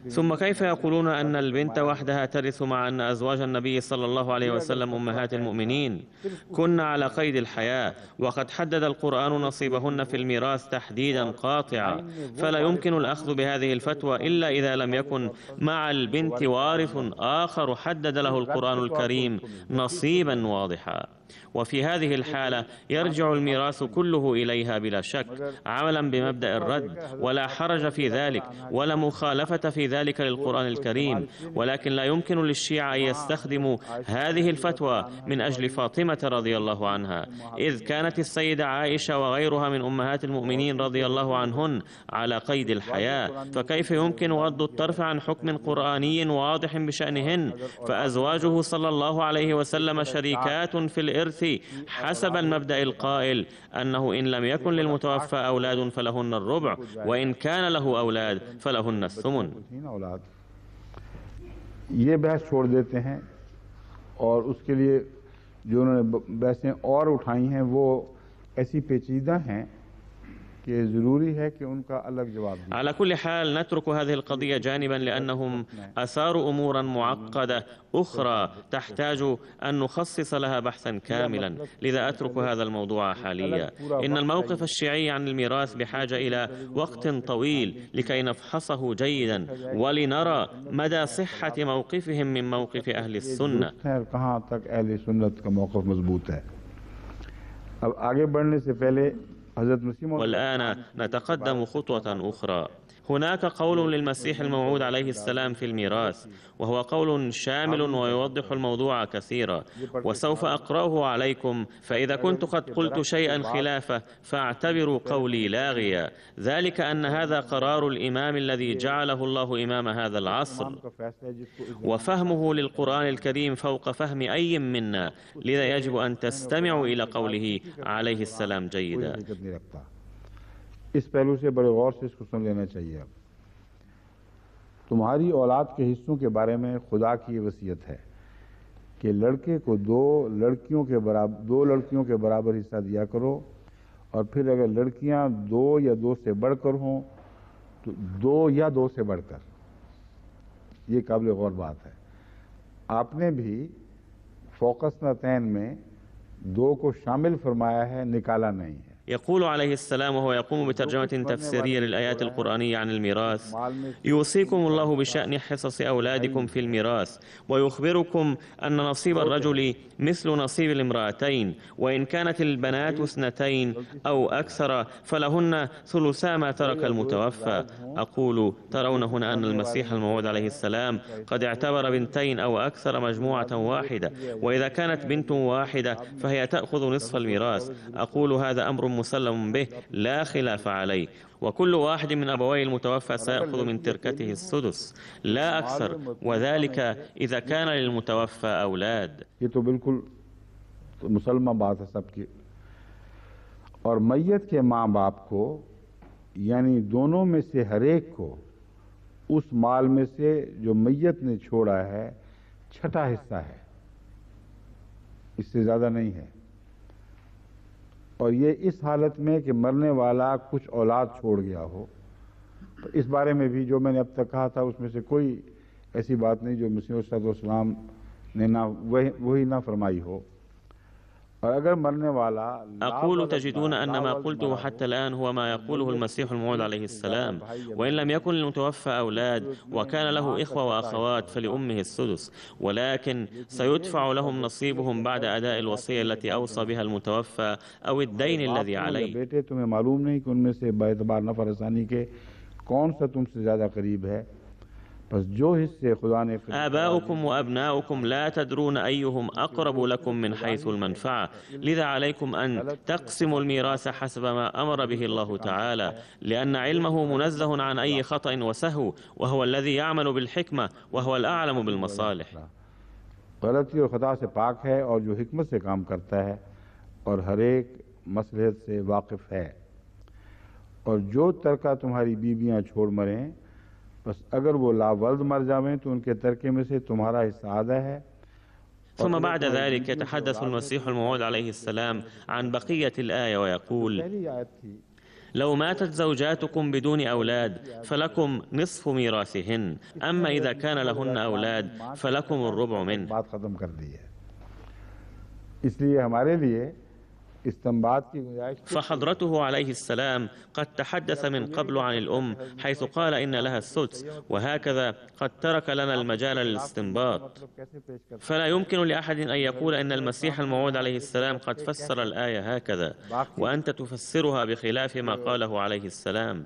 ثم كيف يقولون أن البنت وحدها ترث مع أن أزواج النبي صلى الله عليه وسلم أمهات المؤمنين كن على قيد الحياة، وقد حدد القرآن نصيبهن في الميراث تحديدا قاطعا، فلا يمكن الأخذ بهذه الفتوى إلا إذا لم يكن مع البنت وارث آخر حدد له القرآن الكريم نصيبا واضحا. وفي هذه الحالة يرجع الميراث كله إليها بلا شك، عملا بمبدأ الرد، ولا حرج في ذلك ولا مخالفة في ذلك للقرآن الكريم. ولكن لا يمكن للشيعة أن يستخدموا هذه الفتوى من أجل فاطمة رضي الله عنها، إذ كانت السيدة عائشة وغيرها من أمهات المؤمنين رضي الله عنهن على قيد الحياة، فكيف يمكن غض الطرف عن حكم قرآني واضح بشأنهن؟ فأزواجه صلى الله عليه وسلم شريكات في الإرث حسب المبدأ القائل أنه إن لم يكن للمتوفى أولاد فلهن الربع، وإن كان له أولاد فلهن الثمن. ये बहस छोड़ देते हैं और उसके लिए जो उन्होंने बहसें और उठाई हैं वो ऐसी पेचीदा हैं कि ज़रूरी है कि उनका अलग जवाब दें। على كل حال نترك هذه القضية جانبا لأنهم أثاروا أمورا معقدة أخرى تحتاج أن نخصص لها بحثا كاملا، لذا أترك هذا الموضوع حاليا. إن الموقف الشيعي عن الميراث بحاجة إلى وقت طويل لكي نفحصه جيدا ولنرى مدى صحة موقفهم من موقف أهل السنة. कहाँ तक अहले सुन्नत का मौक़िफ़ मज़बूत है। अब आगे बढ़ने से पहले والآن نتقدم خطوة أخرى. هناك قول للمسيح الموعود عليه السلام في الميراث، وهو قول شامل ويوضح الموضوع كثيرا، وسوف أقرأه عليكم، فإذا كنت قد قلت شيئا خلافه فاعتبروا قولي لاغيا. ذلك أن هذا قرار الإمام الذي جعله الله إمام هذا العصر، وفهمه للقرآن الكريم فوق فهم أي منا، لذا يجب أن تستمعوا إلى قوله عليه السلام جيدا. इस पहलू से बड़े गौर से इसको सुन लेना चाहिए। अब तुम्हारी औलाद के हिस्सों के बारे में खुदा की वसीयत है कि लड़के को दो लड़कियों के बराबर हिस्सा दिया करो, और फिर अगर लड़कियां दो या दो से बढ़कर हों तो दो या दो से बढ़कर। ये काबिल गौर बात है। आपने भी फ़ौक़स्नतैन में दो को शामिल फरमाया है, निकाला नहीं है। يقول عليه السلام وهو يقوم بترجمة تفسيرية للآيات القرآنية عن الميراث: يوصيكم الله بشأن حصص أولادكم في الميراث، ويخبركم أن نصيب الرجل مثل نصيب الامرأتين، وإن كانت البنات اثنتين أو أكثر فلهن ثلثا ما ترك المتوفى. أقول: ترون هنا أن المسيح الموعود عليه السلام قد اعتبر بنتين أو أكثر مجموعة واحدة، وإذا كانت بنت واحدة فهي تأخذ نصف الميراث. أقول: هذا أمر مسلم به لا خلاف عليه، وكل واحد من أبوي المتوفى سيأخذ من تركته السدس لا أكثر، وذلك إذا كان للمتوفى أولاد. ये तो बिल्कुल मुसलमान बात है सबकी। और मैयत के माँ बाप को, यानी दोनों में से हर एक को, उस माल में से जो मैयत ने छोड़ा है छठा हिस्सा है, इससे ज़्यादा नहीं है। और ये इस हालत में कि मरने वाला कुछ औलाद छोड़ गया हो। तो इस बारे में भी जो मैंने अब तक कहा था उसमें से कोई ऐसी बात नहीं जो मसीह अलैहिस्सलाम ने ना वही ना फरमाई हो। और अगर मरने वाला أقول: تجدون أن ما قلته حتى الآن هو ما يقوله المسيح الموعود عليه السلام، وإن لم يكن للمتوفى أولاد وكان له إخوة وأخوات فلأمه السدس، ولكن سيدفع لهم نصيبهم بعد أداء الوصية التي أوصى بها المتوفى أو الدين الذي عليه. बेटे तुम्हें मालूम नहीं कि उनमें से बाएतबार नफरसानी के कौन सा तुमसे ज़्यादा करीब है, बस जो हिस्से खुदा ने آباؤكم وأبناؤكم لا تدرون أيهم أقرب لكم من حيث المنفعة، لذا عليكم أن تقسموا الميراث حسب ما أمر به الله تعالى، لأن علمه منزه عن أي خطأ وسهو، وهو الذي يعمل بالحكمة وهو الأعلم بالمصالح. गलती और खता से पाक है और जो हिकमत से काम करता है और हर एक मसलहत से वाकिफ है। और जो तरका तुम्हारी बीबियां छोड़ मरें, बस अगर वो लावल्द मर जावें तो उनके तरके में से तुम्हारा हिस्सा आधा है। ثم بعد ذلك يتحدث المسيح الموعود عليه السلام عن بقية الآية ويقول: لو ماتت زوجاتكم بدون أولاد فلكم نصف ميراثهن، أما إذا كان لهن أولاد فلكم الربع منه. बात खत्म कर दी है, इसलिए हमारे लिए فحضرته عليه السلام قد تحدث من قبل عن الأم حيث قال إن لها السدس، وهكذا قد ترك لنا المجال للاستنباط. فلا يمكن لأحد أن يقول إن المسيح الموعود عليه السلام قد فسر الآية هكذا وأنت تفسرها بخلاف ما قاله عليه السلام.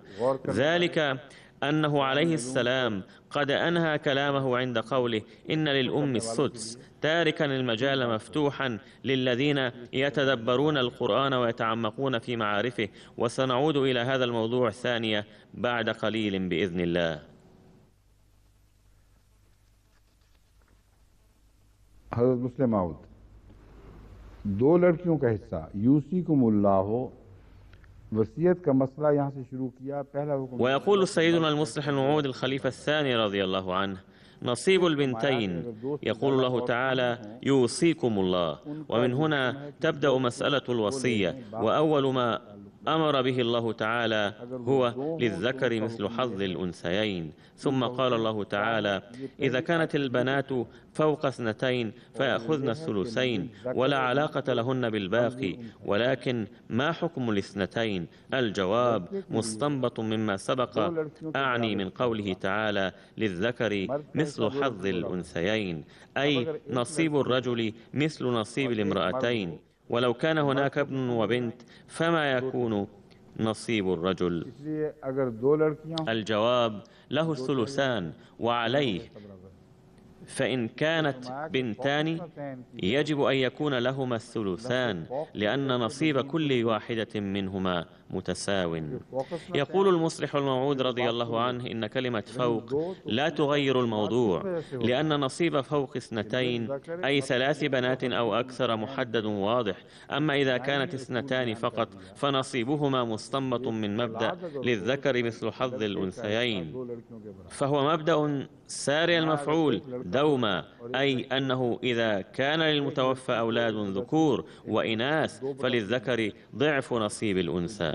ذلك أنه عليه السلام قد أنهى كلامه عند قوله إن للأم السدس، تاركا المجال مفتوحا للذين يتدبرون القرآن ويتعمقون في معارفه. وسنعود إلى هذا الموضوع ثانية بعد قليل بإذن الله. हज़रत मुस्लिम माऊद, दो लड़कियों का हिस्सा यूसीकुमुल्लाह वसीयत का मसला यहाँ से शुरू किया। पहला हुक्म ويقول سيدنا المصلح الموعود الخليفة الثاني رضي الله عنه: نصيب البنتين. يقول الله تعالى: يوصيكم الله. ومن هنا تبدأ مسألة الوصية، وأول ما أمر به الله تعالى هو للذكر مثل حظ الأنثيين. ثم قال الله تعالى: إذا كانت البنات فوق 2 فيأخذن الثلثين، ولا علاقة لهن بالباقي. ولكن ما حكم ال2؟ الجواب مستنبط مما سبق، أعني من قوله تعالى: للذكر مثل حظ الأنثيين، أي نصيب الرجل مثل نصيب الامرأتين. ولو كان هناك ابن وبنت فما يكون نصيب الرجل؟ الجواب له الثلثان وعليه، فإن كانت بنتان يجب أن يكون لهما الثلثان، لأن نصيب كل واحدة منهما متساو. يقول المصلح الموعود رضي الله عنه إن كلمة فوق لا تغير الموضوع، لأن نصيب فوق 2 أي 3 بنات أو أكثر محدد واضح. أما إذا كانت 2 فقط فنصيبهما مستنبط من مبدأ للذكر مثل حظ الأنثيين، فهو مبدأ ساري المفعول دوما، أي أنه إذا كان للمتوفى أولاد ذكور وإناث فللذكر ضعف نصيب الأنثى.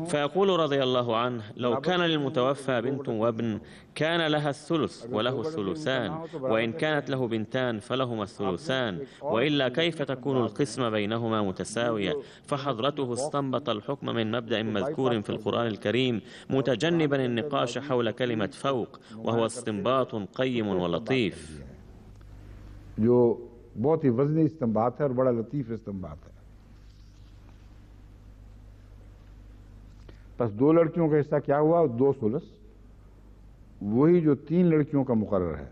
فيقول رضي الله عنه: لو كان للمتوفى بنت وابن كان لها الثلث وله الثلثان، وإن كانت له بنتان فلهما الثلثان، وإلا كيف تكون القسمة بينهما متساوية؟ فحضرته استنبط الحكم من مبدأ مذكور في القرآن الكريم متجنبا النقاش حول كلمة فوق، وهو استنباط قيم ولطيف. जो बहुत ही वज़नी इस्तेंबात है और बड़ा लतीफ़ इस्तेंबात है। बस 2 लड़कियों का हिस्सा क्या हुआ? 2 सुलस, वही जो 3 लड़कियों का मुकर्रर है।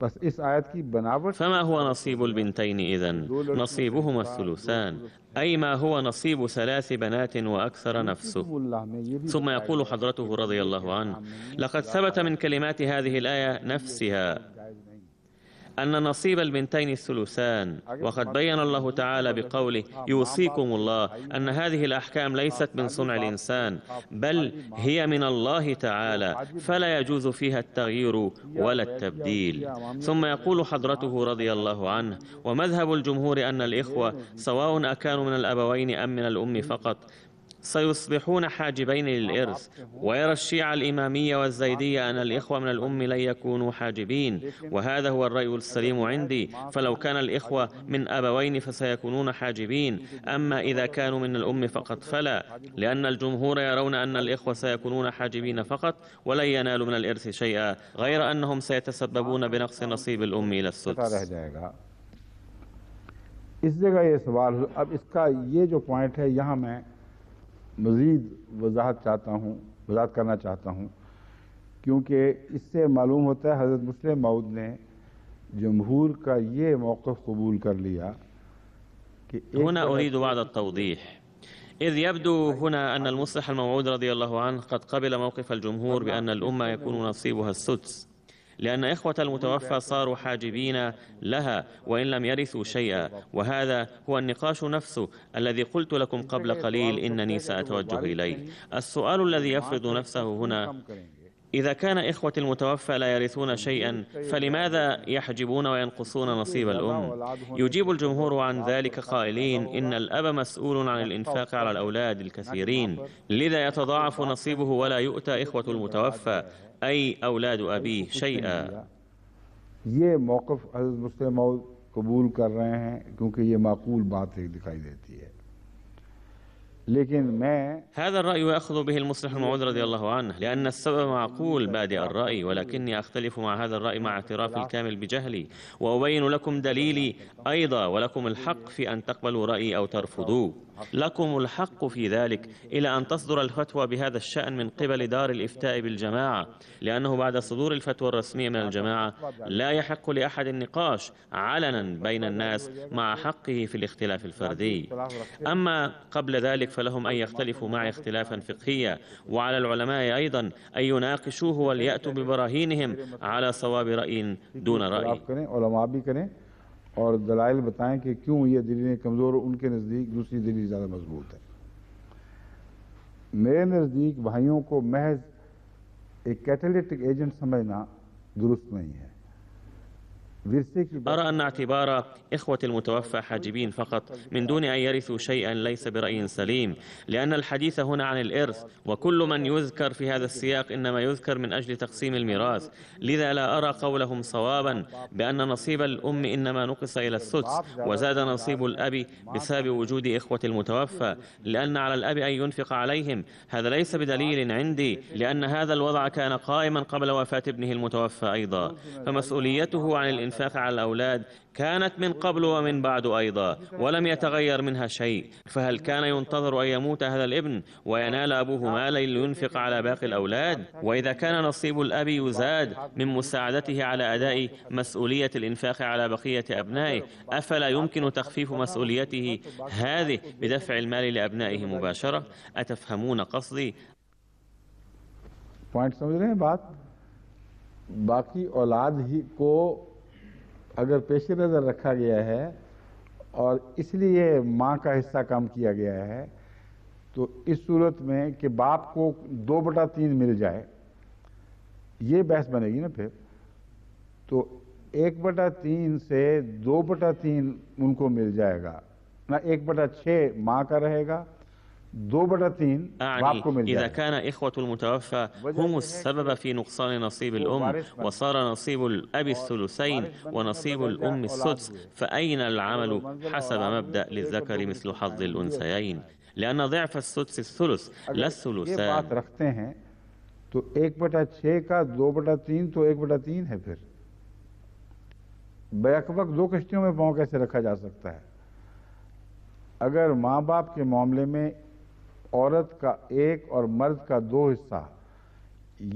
बस इस आयत की बनावट। فما هو نصيب البنتين إذن؟ نصيبهما الثلثان، أي ما هو نصيب 3 بنات وأكثر نفسه. ثم يقول حضرته رضي الله عنه: لقد ثبت من كلمات هذه الآية نفسها أن نصيب البنتين الثلثان، وقد بين الله تعالى بقوله: يوصيكم الله أن هذه الأحكام ليست من صنع الإنسان بل هي من الله تعالى، فلا يجوز فيها التغيير ولا التبديل. ثم يقول حضرته رضي الله عنه: ومذهب الجمهور أن الإخوة سواء أكانوا من الأبوين أم من الأم فقط سيصبحون حاجبين للإرث. ويرى الشيعة الإمامية والزيدية أن الإخوة من الأم لن يكونوا حاجبين، وهذا هو الرأي السليم عندي. فلو كان الإخوة من أبوين فسيكونون حاجبين، أما إذا كانوا من الأم فقط فلا، لأن الجمهور يرون أن الإخوة سيكونون حاجبين فقط ولن ينالوا من الإرث شيئا، غير أنهم سيتسببون بنقص نصيب الأم إلى السدس. इस जगह ये सवाल, अब इसका ये जो पॉइंट है यहाँ मैं मज़ीद वजाहत करना चाहता हूँ कि क्योंकि इससे मालूम होता है हज़रत मुस्लिम मऊद ने जमहूर का ये मौक़िफ़ कबूल कर लिया कि هنا أريد بعض التوضيح، إذ يبدو هنا أن المصلح الموعود رضي الله عنه قد قبل موقف الجمهور بأن الأمة يكون نصيبها السدس، لأن إخوة المتوفى صاروا حاجبين لها وإن لم يرثوا شيئا، وهذا هو النقاش نفسه الذي قلت لكم قبل قليل إنني سأتوجه إليه. السؤال الذي يفرض نفسه هنا: إذا كان إخوة المتوفى لا يرثون شيئا فلماذا يحجبون وينقصون نصيب الأم؟ يجيب الجمهور عن ذلك قائلين إن الأب مسؤول عن الإنفاق على الأولاد الكثيرين، لذا يتضاعف نصيبه ولا يؤتى إخوة المتوفى أي أولاد أبيه شيئا. ये मौक़िफ़ हज़रत मुस्लिम मऊद कबूल कर रहे हैं क्योंकि ये माकूल बात एक दिखाई देती है, लेकिन मैं هذا الرأي يأخذ به المصلح الموعود رضي الله عنه لأن السبب معقول بادئ الرأي، ولكني أختلف مع هذا الرأي مع اعترافي الكامل بجهلي، وأبين لكم دليلي أيضا، ولكم الحق في أن تقبلوا رأيي أو ترفضوه. لكم الحق في ذلك إلى أن تصدر الفتوى بهذا الشأن من قبل دار الإفتاء بالجماعة، لأنه بعد صدور الفتوى الرسمية من الجماعة لا يحق لأحد النقاش علنا بين الناس مع حقه في الاختلاف الفردي. أما قبل ذلك فلهم أن يختلفوا معي اختلافا فقهيا، وعلى العلماء أيضا أن يناقشوه وليأتوا ببراهينهم على صواب رأي دون رأي. और दलाइल बताएं कि क्यों ये दलीलें कमज़ोर उनके नज़दीक दूसरी दलील ज़्यादा मजबूत है। मेरे नज़दीक भाइयों को महज एक कैटालिटिक एजेंट समझना दुरुस्त नहीं है। أرى أن اعتبار إخوة المتوفى حاجبين فقط من دون أن يرثوا شيئا ليس برأي سليم، لأن الحديث هنا عن الإرث، وكل من يذكر في هذا السياق إنما يذكر من أجل تقسيم الميراث، لذا لا أرى قولهم صوابا بأن نصيب الأم إنما نقص إلى السدس وزاد نصيب الأب بسبب وجود إخوة المتوفى، لأن على الأب أن ينفق عليهم. هذا ليس بدليل عندي، لأن هذا الوضع كان قائما قبل وفاة ابنه المتوفى أيضا، فمسؤوليته عن الإنفاق على الأولاد كانت من قبل ومن بعد أيضا ولم يتغير منها شيء، فهل كان ينتظر أن يموت هذا الابن وينال أبوه مالا لينفق على باقي الأولاد؟ وإذا كان نصيب الأب يزاد من مساعدته على أداء مسؤولية الإنفاق على بقية أبنائه، أفلا يمكن تخفيف مسؤوليته هذه بدفع المال لأبنائه مباشرة؟ أتفهمون قصدي؟ पॉइंट समझ रहे हैं बात? बाकी औलाद ही को अगर पेश नज़र रखा गया है और इसलिए माँ का हिस्सा कम किया गया है, तो इस सूरत में कि बाप को 2/3 मिल जाए, ये बहस बनेगी ना। फिर तो 1/3 से 2/3 उनको मिल जाएगा ना, 1/6 माँ का रहेगा, 2/3 बाप को मिल जाएगा। إذا كان إخوة المتوفى هم السبب في نقصان نصيب الأم وصار نصيب الأب الثلثين ونصيب الأم السدس، فأين العمل حسب مبدأ للذكر مثل حظ الأنثيين؟ لأن ضعف السدس الثلث لا الثلثان। बात रखते हैं तो 1/6 का 2/3 तो 1/3 है। फिर बैकवक्त दो कश्तियों में पांव कैसे रखा जा सकता है? अगर माँ बाप के मामले में औरत का 1 और मर्द का 2 हिस्सा,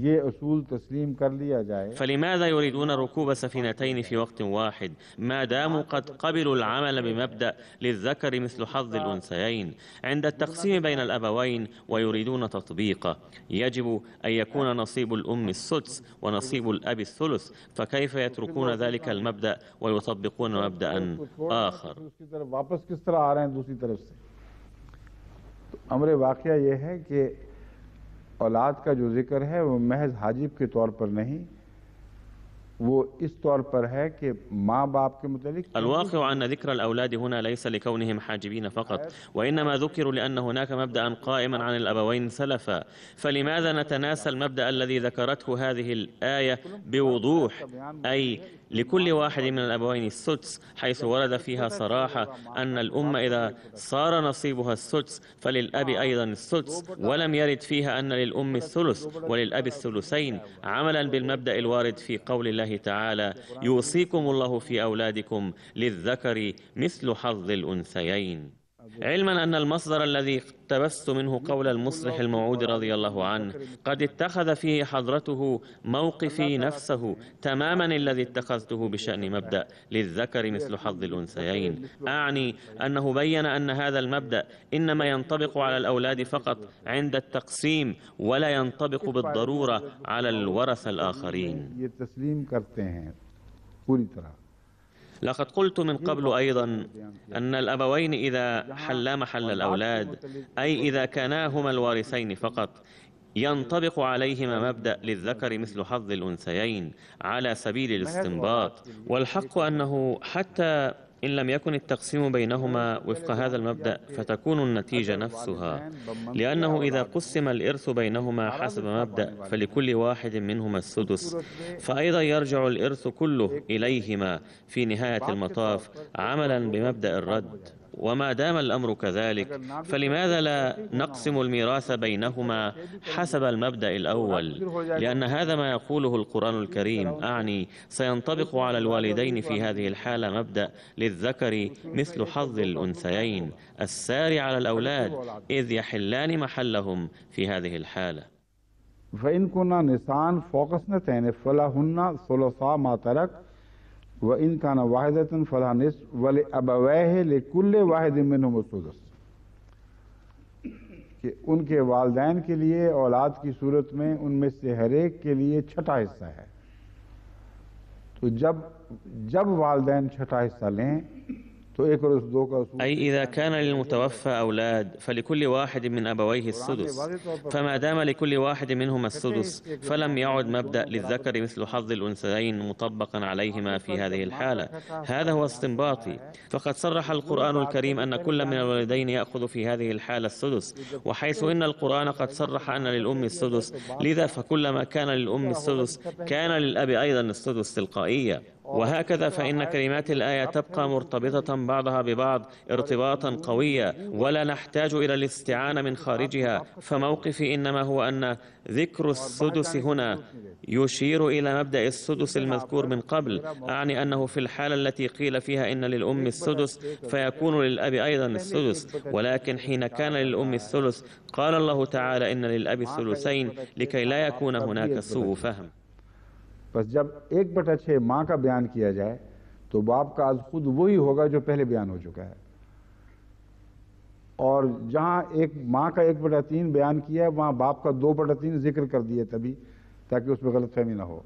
ये असूल तस्लीम कर लिया जाए। فلماذا يريدون ركوب سفينتين في وقت واحد ما داموا قد قبلوا العمل بمبدأ للذكر مثل حظ الأنثيين عند التقسيم بين الأبوين ويريدون تطبيقه؟ يجب أن يكون نصيب الأم السدس ونصيب الأب الثلث، فكيف يتركون ذلك المبدأ ويطبقون مبدأ آخر؟ वापस किस तरह आ रहे हैं दूसरी तरफ से? तो अमर वाक़या ये है कि औलाद का जो जिक्र है वो महज हाजिब के तौर पर नहीं, वो इस तौर पर है कि माँ बाप के मुतालिक। الواقع أن ذكر الأولاد هنا ليس لكونهم حاجبين فقط، وإنما ذكروا لأن هناك مبدأ قائما عن الأبوين سلفا، فلماذا نتناسى المبدأ الذي ذكرته هذه الآية بوضوح، أي لكل واحد من الأبوين السدس، حيث ورد فيها صراحة أن الأم إذا صار نصيبها السدس فللأب أيضا السدس، ولم يرد فيها أن للأم الثلث وللأب الثلثين، عملا بالمبدأ الوارد في قول الله تعالى: يوصيكم الله في أولادكم للذكر مثل حظ الأنثيين. علما أن المصدر الذي اقتبست منه قول المصلح الموعود رضي الله عنه قد اتخذ فيه حضرته موقفي نفسه تماما الذي اتخذته بشأن مبدأ للذكر مثل حظ الأنثيين، أعني أنه بين أن هذا المبدأ إنما ينطبق على الأولاد فقط عند التقسيم ولا ينطبق بالضرورة على الورثة الآخرين. لقد قلت من قبل أيضا أن الأبوين إذا حلا محل الأولاد، أي إذا كانا هما الوارثين فقط، ينطبق عليهما مبدأ للذكر مثل حظ الأنثيين على سبيل الاستنباط. والحق أنه حتى إن لم يكن التقسيم بينهما وفق هذا المبدأ فتكون النتيجة نفسها، لأنه إذا قسم الإرث بينهما حسب مبدأ فلكل واحد منهما السدس، فأيضا يرجع الإرث كله إليهما في نهاية المطاف عملا بمبدأ الرد. وما دام الأمر كذلك فلماذا لا نقسم الميراث بينهما حسب المبدأ الأول؟ لأن هذا ما يقوله القرآن الكريم، أعني سينطبق على الوالدين في هذه الحالة مبدأ للذكر مثل حظ الأنثيين الساري على الأولاد إذ يحلان محلهم في هذه الحالة. فإن كنا نساء فوق اثنتين فلهن ثلثا ما ترك وإن كان واحدة فلها نصف ولأبويه لكل واحد منهم السدس, कि उनके वालिदैन के लिए औलाद की सूरत में उनमें से हर एक के लिए छठा हिस्सा है. तो जब वालिदैन छठा हिस्सा लें तो एक और उस दो का أي إذا كان للمتوفى أولاد فلكل واحد من أبويه السدس، فما دام لكل واحد منهما السدس فلم يعد مبدأ للذكر مثل حظ الأنثيين مطبقا عليهما في هذه الحالة. هذا هو استنباطي، فقد صرح القرآن الكريم أن كل من الوالدين يأخذ في هذه الحالة السدس، وحيث إن القرآن قد صرح أن للأم السدس، لذا فكلما كان للأم السدس كان للأب أيضا السدس تلقائيا. وهكذا فإن كلمات الآية تبقى مرتبطة بعضها ببعض ارتباطا قويا ولا نحتاج إلى الاستعانة من خارجها. فموقفي إنما هو أن ذكر السدس هنا يشير إلى مبدأ السدس المذكور من قبل، أعني أنه في الحالة التي قيل فيها إن للأم السدس فيكون للأب أيضا السدس، ولكن حين كان للأم الثلث قال الله تعالى إن للأب الثلثين لكي لا يكون هناك سوء فهم. बस जब 1/6 माँ का बयान किया जाए तो बाप का आज खुद वही होगा जो पहले बयान हो चुका है, और जहाँ एक माँ का 1/3 बयान किया है वहाँ बाप का 2/3 जिक्र कर दिए तभी, ताकि उसमें गलतफहमी ना हो.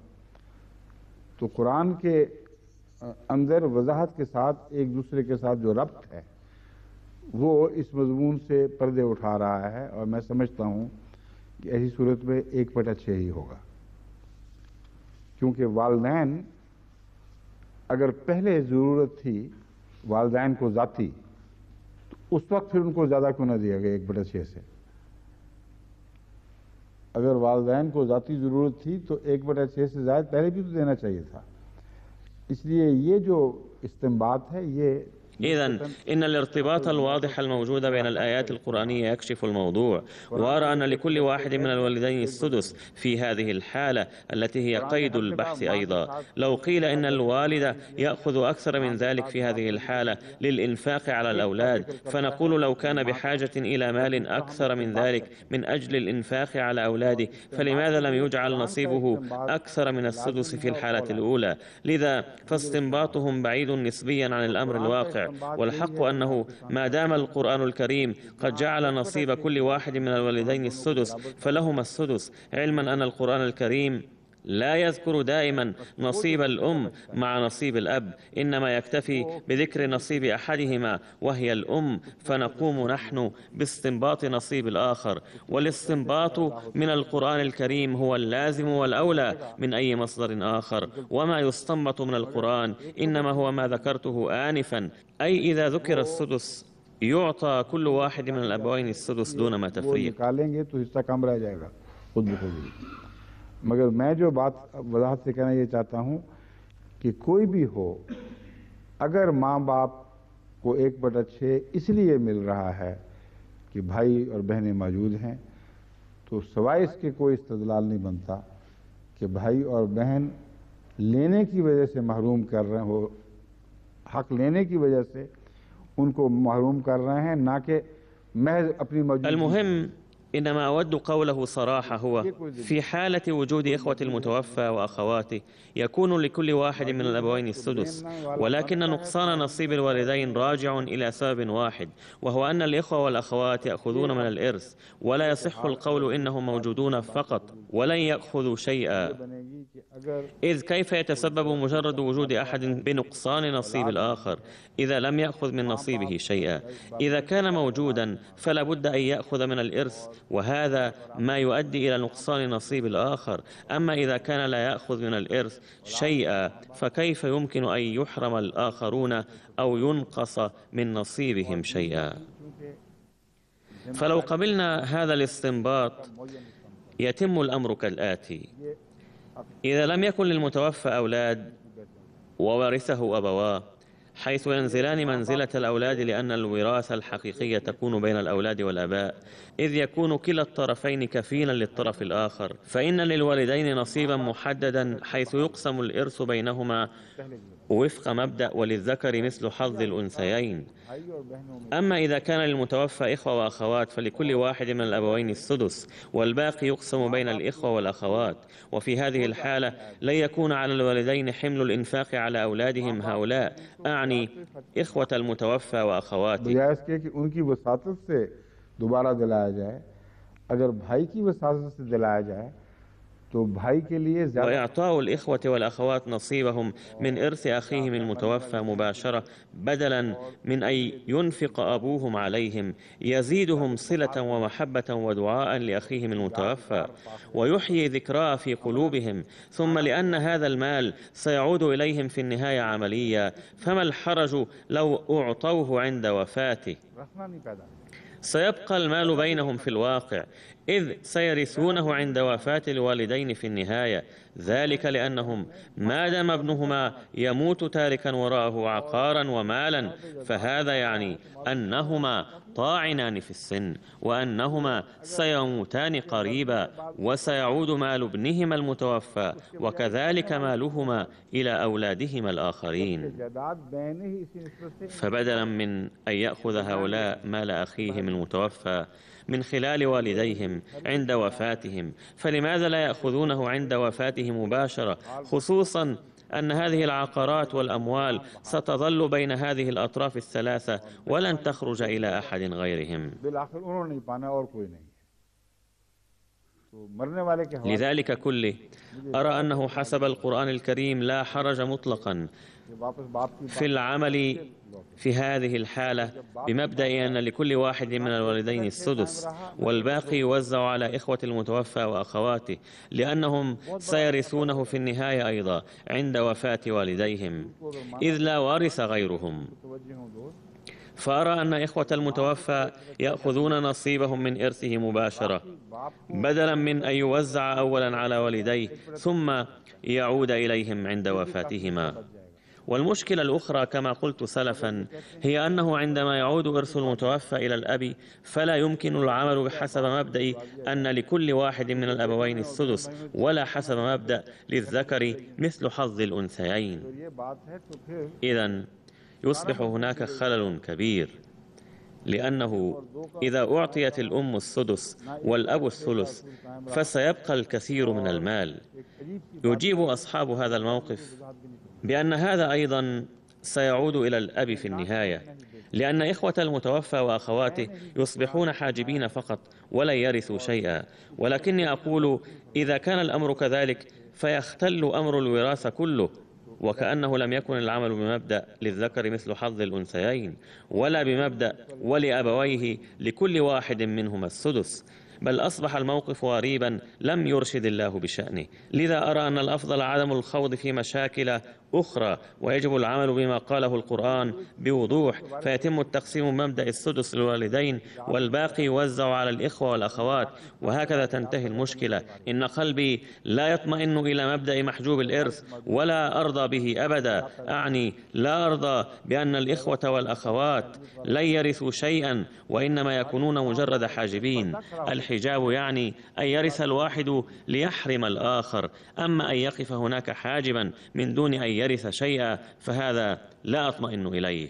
तो कुरान के अंदर वजाहत के साथ एक दूसरे के साथ जो रब्त है वो इस मजमून से पर्दे उठा रहा है, और मैं समझता हूँ कि ऐसी सूरत में 1/6 ही होगा, क्योंकि वालिदैन अगर पहले ज़रूरत थी वालिदैन को ज़ाती तो उस वक्त फिर उनको ज़्यादा क्यों न दिया गया 1/6 से. अगर वालिदैन को ज़ाती ज़रूरत थी तो 1/6 से ज़्यादा पहले भी तो देना चाहिए था. इसलिए ये जो इस्तेंबात है ये إذن إن الارتباط الواضح الموجود بين الآيات القرآنية يكشف الموضوع، وأرى أن لكل واحد من الوالدين السدس في هذه الحالة التي هي قيد البحث أيضا. لو قيل إن الوالد يأخذ أكثر من ذلك في هذه الحالة للإنفاق على الأولاد، فنقول لو كان بحاجة إلى مال أكثر من ذلك من أجل الإنفاق على أولاده فلماذا لم يجعل نصيبه أكثر من السدس في الحالة الأولى؟ لذا فاستنباطهم بعيد نسبيا عن الأمر الواقع. والحق أنه ما دام القرآن الكريم قد جعل نصيب كل واحد من الوالدين السدس فلهما السدس، علما أن القرآن الكريم لا يذكر دائما نصيب الأم مع نصيب الأب، إنما يكتفي بذكر نصيب أحدهما وهي الأم، فنقوم نحن باستنباط نصيب الآخر. والاستنباط من القرآن الكريم هو اللازم والأولى من أي مصدر آخر، وما يستنبط من القرآن إنما هو ما ذكرته آنفا، أي إذا ذكر السدس يعطى كل واحد من الأبوين السدس دون ما تفريق. मगर मैं जो बात वजाहत से कहना ये चाहता हूँ कि कोई भी हो, अगर माँ बाप को 1/6 इसलिए मिल रहा है कि भाई और बहनें मौजूद हैं, तो सवाए इसके कोई इस्तदलाल नहीं बनता कि भाई और बहन लेने की वजह से महरूम कर रहे हो, हक लेने की वजह से उनको महरूम कर रहे हैं, ना कि महज अपनी मौजूदगी। المهم إنما أود قوله صراحة هو في حالة وجود إخوة المتوفى وأخواته يكون لكل واحد من الأبوين السدس، ولكن نقصان نصيب الوالدين راجع إلى سبب واحد، وهو أن الإخوة والأخوات يأخذون من الإرث، ولا يصح القول إنهم موجودون فقط ولن يأخذوا شيئا، إذ كيف يتسبب مجرد وجود أحد بنقصان نصيب الآخر إذا لم يأخذ من نصيبه شيئا؟ إذا كان موجودا فلا بد أن يأخذ من الإرث، وهذا ما يؤدي إلى نقصان نصيب الآخر. أما إذا كان لا يأخذ من الإرث شيئا فكيف يمكن أن يحرم الآخرون أو ينقص من نصيبهم شيئا؟ فلو قبلنا هذا الاستنباط يتم الأمر كالآتي: إذا لم يكن للمتوفى أولاد وورثه أبواه، حيث ينزلان منزلة الأولاد، لأن الوراثة الحقيقية تكون بين الأولاد والآباء، إذ يكون كلا الطرفين كفيلا للطرف الآخر، فإن للوالدين نصيبا محددا حيث يقسم الإرث بينهما وفق مبدأ وللذكر مثل حظ الأنثيين. أما إذا كان للمتوفى إخوة وأخوات فلكل واحد من الأبوين السدس، والباقي يقسم بين الإخوة والأخوات، وفي هذه الحالة لن يكون على الوالدين حمل الإنفاق على أولادهم هؤلاء، أعني إخوة المتوفى وأخواته. बजाय इसके कि उनकी वसातत से दोबारा दिलाया जाए, अगर भाई की वसातत से दिलाया जाए तो भाई के लिए ज़्यादा। وإعطاء الإخوة والأخوات نصيبهم من إرث أخيهم المتوفى مباشرة بدلا من أن ينفق أبوهم عليهم يزيدهم صلة ومحبة ودعاء لأخيهم المتوفى، ويحيي ذكراه في قلوبهم، ثم لأن هذا المال سيعود إليهم في النهاية عمليا، فما الحرج لو أعطوه عند وفاته؟ سيبقى المال بينهم في الواقع، إذ سيرثونه عند وفاة الوالدين في النهاية، ذلك لأنهم ما دام ابنهما يموت تاركا وراءه عقارا ومالا، فهذا يعني أنهما طاعنان في السن، وأنهما سيموتان قريبا، وسيعود مال ابنهما المتوفى وكذلك مالهما إلى أولادهما الآخرين. فبدلا من أن يأخذ هؤلاء مال أخيهم المتوفى من خلال والديهم عند وفاتهم، فلماذا لا يأخذونه عند وفاته مباشرة، خصوصا أن هذه العقارات والأموال ستظل بين هذه الأطراف الثلاثة ولن تخرج إلى أحد غيرهم. لذلك كله أرى أنه حسب القرآن الكريم لا حرج مطلقا في العمل في هذه الحالة بمبدأ أن لكل واحد من الوالدين السدس، والباقي يوزع على إخوة المتوفى وأخواته، لأنهم سيرثونه في النهاية أيضا عند وفاة والديهم، إذ لا وارث غيرهم. فأرى أن إخوة المتوفى يأخذون نصيبهم من إرثه مباشرة بدلا من أن يوزع أولا على والديه ثم يعود إليهم عند وفاتهما. والمشكلة الأخرى كما قلت سلفا هي أنه عندما يعود إرث المتوفى إلى الأب فلا يمكن العمل بحسب مبدأ أن لكل واحد من الأبوين السدس، ولا حسب مبدأ للذكر مثل حظ الأنثيين. إذن يصبح هناك خلل كبير، لأنه إذا أعطيت الأم السدس والأب الثلث فسيبقى الكثير من المال. يجيب أصحاب هذا الموقف بأن هذا أيضا سيعود إلى الأب في النهاية، لأن إخوة المتوفى وأخواته يصبحون حاجبين فقط ولا يرثوا شيئا. ولكني أقول إذا كان الأمر كذلك فيختل أمر الوراثة كله، وكأنه لم يكن العمل بمبدأ للذكر مثل حظ الأنثيين، ولا بمبدأ ولأبويه لكل واحد منهما السدس، بل أصبح الموقف غريبا لم يرشد الله بشأنه. لذا أرى أن الأفضل عدم الخوض في مشاكل أخرى، ويجب العمل بما قاله القرآن بوضوح، فيتم التقسيم بمبدأ السدس للوالدين والباقي يوزع على الإخوة والأخوات، وهكذا تنتهي المشكلة. إن قلبي لا يطمئن إلى مبدأ محجوب الإرث ولا أرضى به أبدا، أعني لا أرضى بأن الإخوة والأخوات لن يرثوا شيئا وإنما يكونون مجرد حاجبين. الحجاب يعني أن يرث الواحد ليحرم الآخر، أما أن يقف هناك حاجبا من دون أن يرث شيئا فهذا لا أطمئن إليه.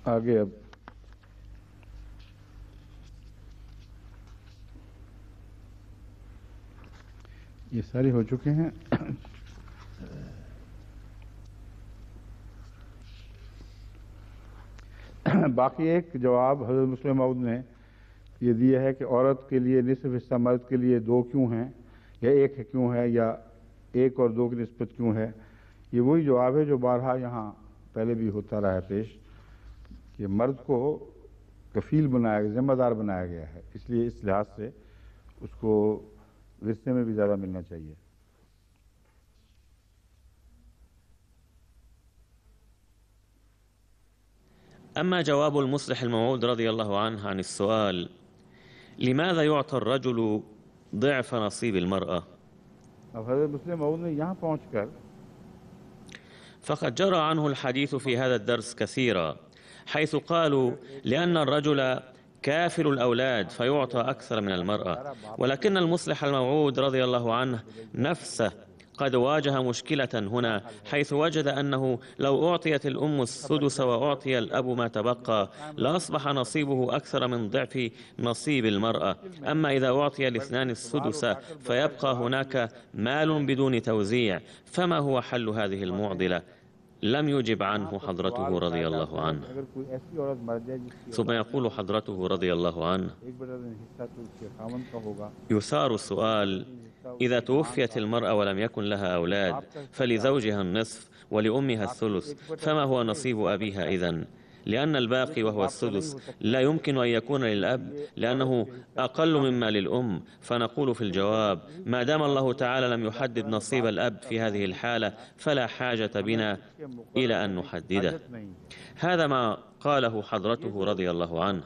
आगे अब ये सारे हो चुके हैं। बाकी एक जवाब हज़रत मुस्लिम मऊद ने ये दिया है कि औरत के लिए निस्फ हिस्सा, मर्द के लिए 2 क्यों हैं, या 1 क्यों है, या 1 और 2 की निस्बत क्यों है। ये वही जवाब है जो बारहा यहाँ पहले भी होता रहा है पेश, कि मर्द को कफील बनाया गया, जिम्मेदार बनाया गया है, इसलिए इस लिहाज से उसको विरसे में भी ज़्यादा मिलना चाहिए। أما جواب المصلح الموعود رضي الله عنه عن السؤال لماذا يعطى الرجل ضعف نصيب المرأة؟ अब हज़रत मुस्लिम मऊद ने यहाँ पहुँचकर فقد جرى عنه الحديث في هذا الدرس كثيرا، حيث قالوا لأن الرجل كافل الأولاد فيعطى أكثر من المرأة، ولكن المصلح الموعود رضي الله عنه نفسه قد واجه مشكلة هنا، حيث وجد أنه لو أعطيت الأم السدس وأعطي الأب ما تبقى لأصبح نصيبه أكثر من ضعف نصيب المرأة. أما إذا أعطي الاثنان السدس فيبقى هناك مال بدون توزيع، فما هو حل هذه المعضلة؟ لم يجب عنه حضرته رضي الله عنه. ثم يقول حضرته رضي الله عنه: يثار السؤال: إذا توفيت المرأة ولم يكن لها أولاد فلزوجها النصف ولأمها الثلث، فما هو نصيب أبيها إذن؟ لأن الباقي وهو السدس لا يمكن أن يكون للأب لأنه أقل مما للأم. فنقول في الجواب: ما دام الله تعالى لم يحدد نصيب الأب في هذه الحالة فلا حاجة بنا إلى أن نحدده. هذا ما قاله حضرته رضي الله عنه،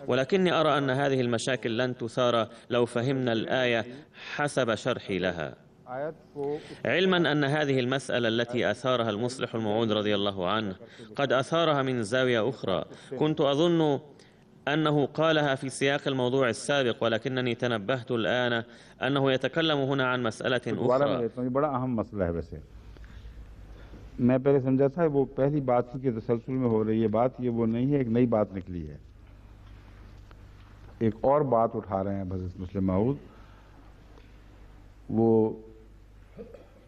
ولكني أرى أن هذه المشاكل لن تثار لو فهمنا الآية حسب شرحي لها، علما أن هذه المسألة التي أثارها المصلح الموعود رضي الله عنه قد أثارها من زاوية أخرى. كنت أظن أنه قالها في سياق الموضوع السابق، ولكنني تنبهت الآن أنه يتكلم هنا عن مسألة أخرى. बड़ा अहम मसला है। वैसे मैं पहले समझा था वो पहली बात ही के तसलसल में हो रही है बात, ये वो नहीं है, एक नई बात निकली है, एक और बात उठा रहे हैं हज़रत मुस्लिम मऊद। वो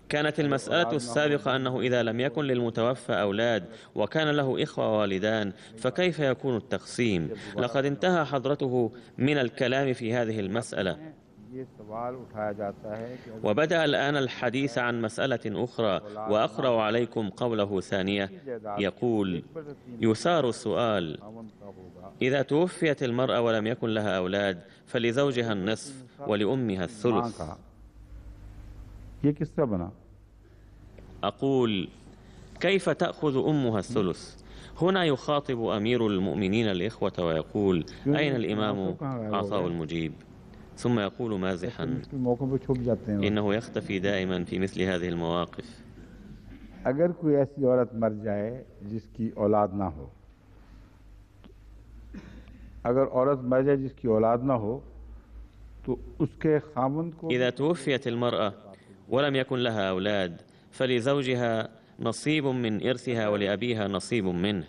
كانت المسألة السابقة أنه إذا لم يكن للمتوفى أولاد وكان له إخوة والدان فكيف يكون التقسيم؟ لقد انتهى حضرته من الكلام في هذه المسألة، وبدأ الآن الحديث عن مسألة أخرى. وأقرأ عليكم قوله ثانية، يقول: يثار السؤال: إذا توفيت المرأة ولم يكن لها أولاد فلزوجها النصف ولأمها الثلث. أقول: كيف تأخذ أمها الثلث؟ هنا يخاطب أمير المؤمنين الإخوة ويقول: أين الإمام عطاء المجيب؟ ثم يقول مازحا: إنه يختفي دائما في مثل هذه المواقف. अगर कोई ऐसी औरत मर जाए जिसकी औलाद ना हो, अगर औरत मर जाए जिसकी औलाद ना हो तो उसके खामंद को إذا توفيت المرأة ولم يكن لها أولاد فلزوجها نصيب من إرثها ولأبيها نصيب منه.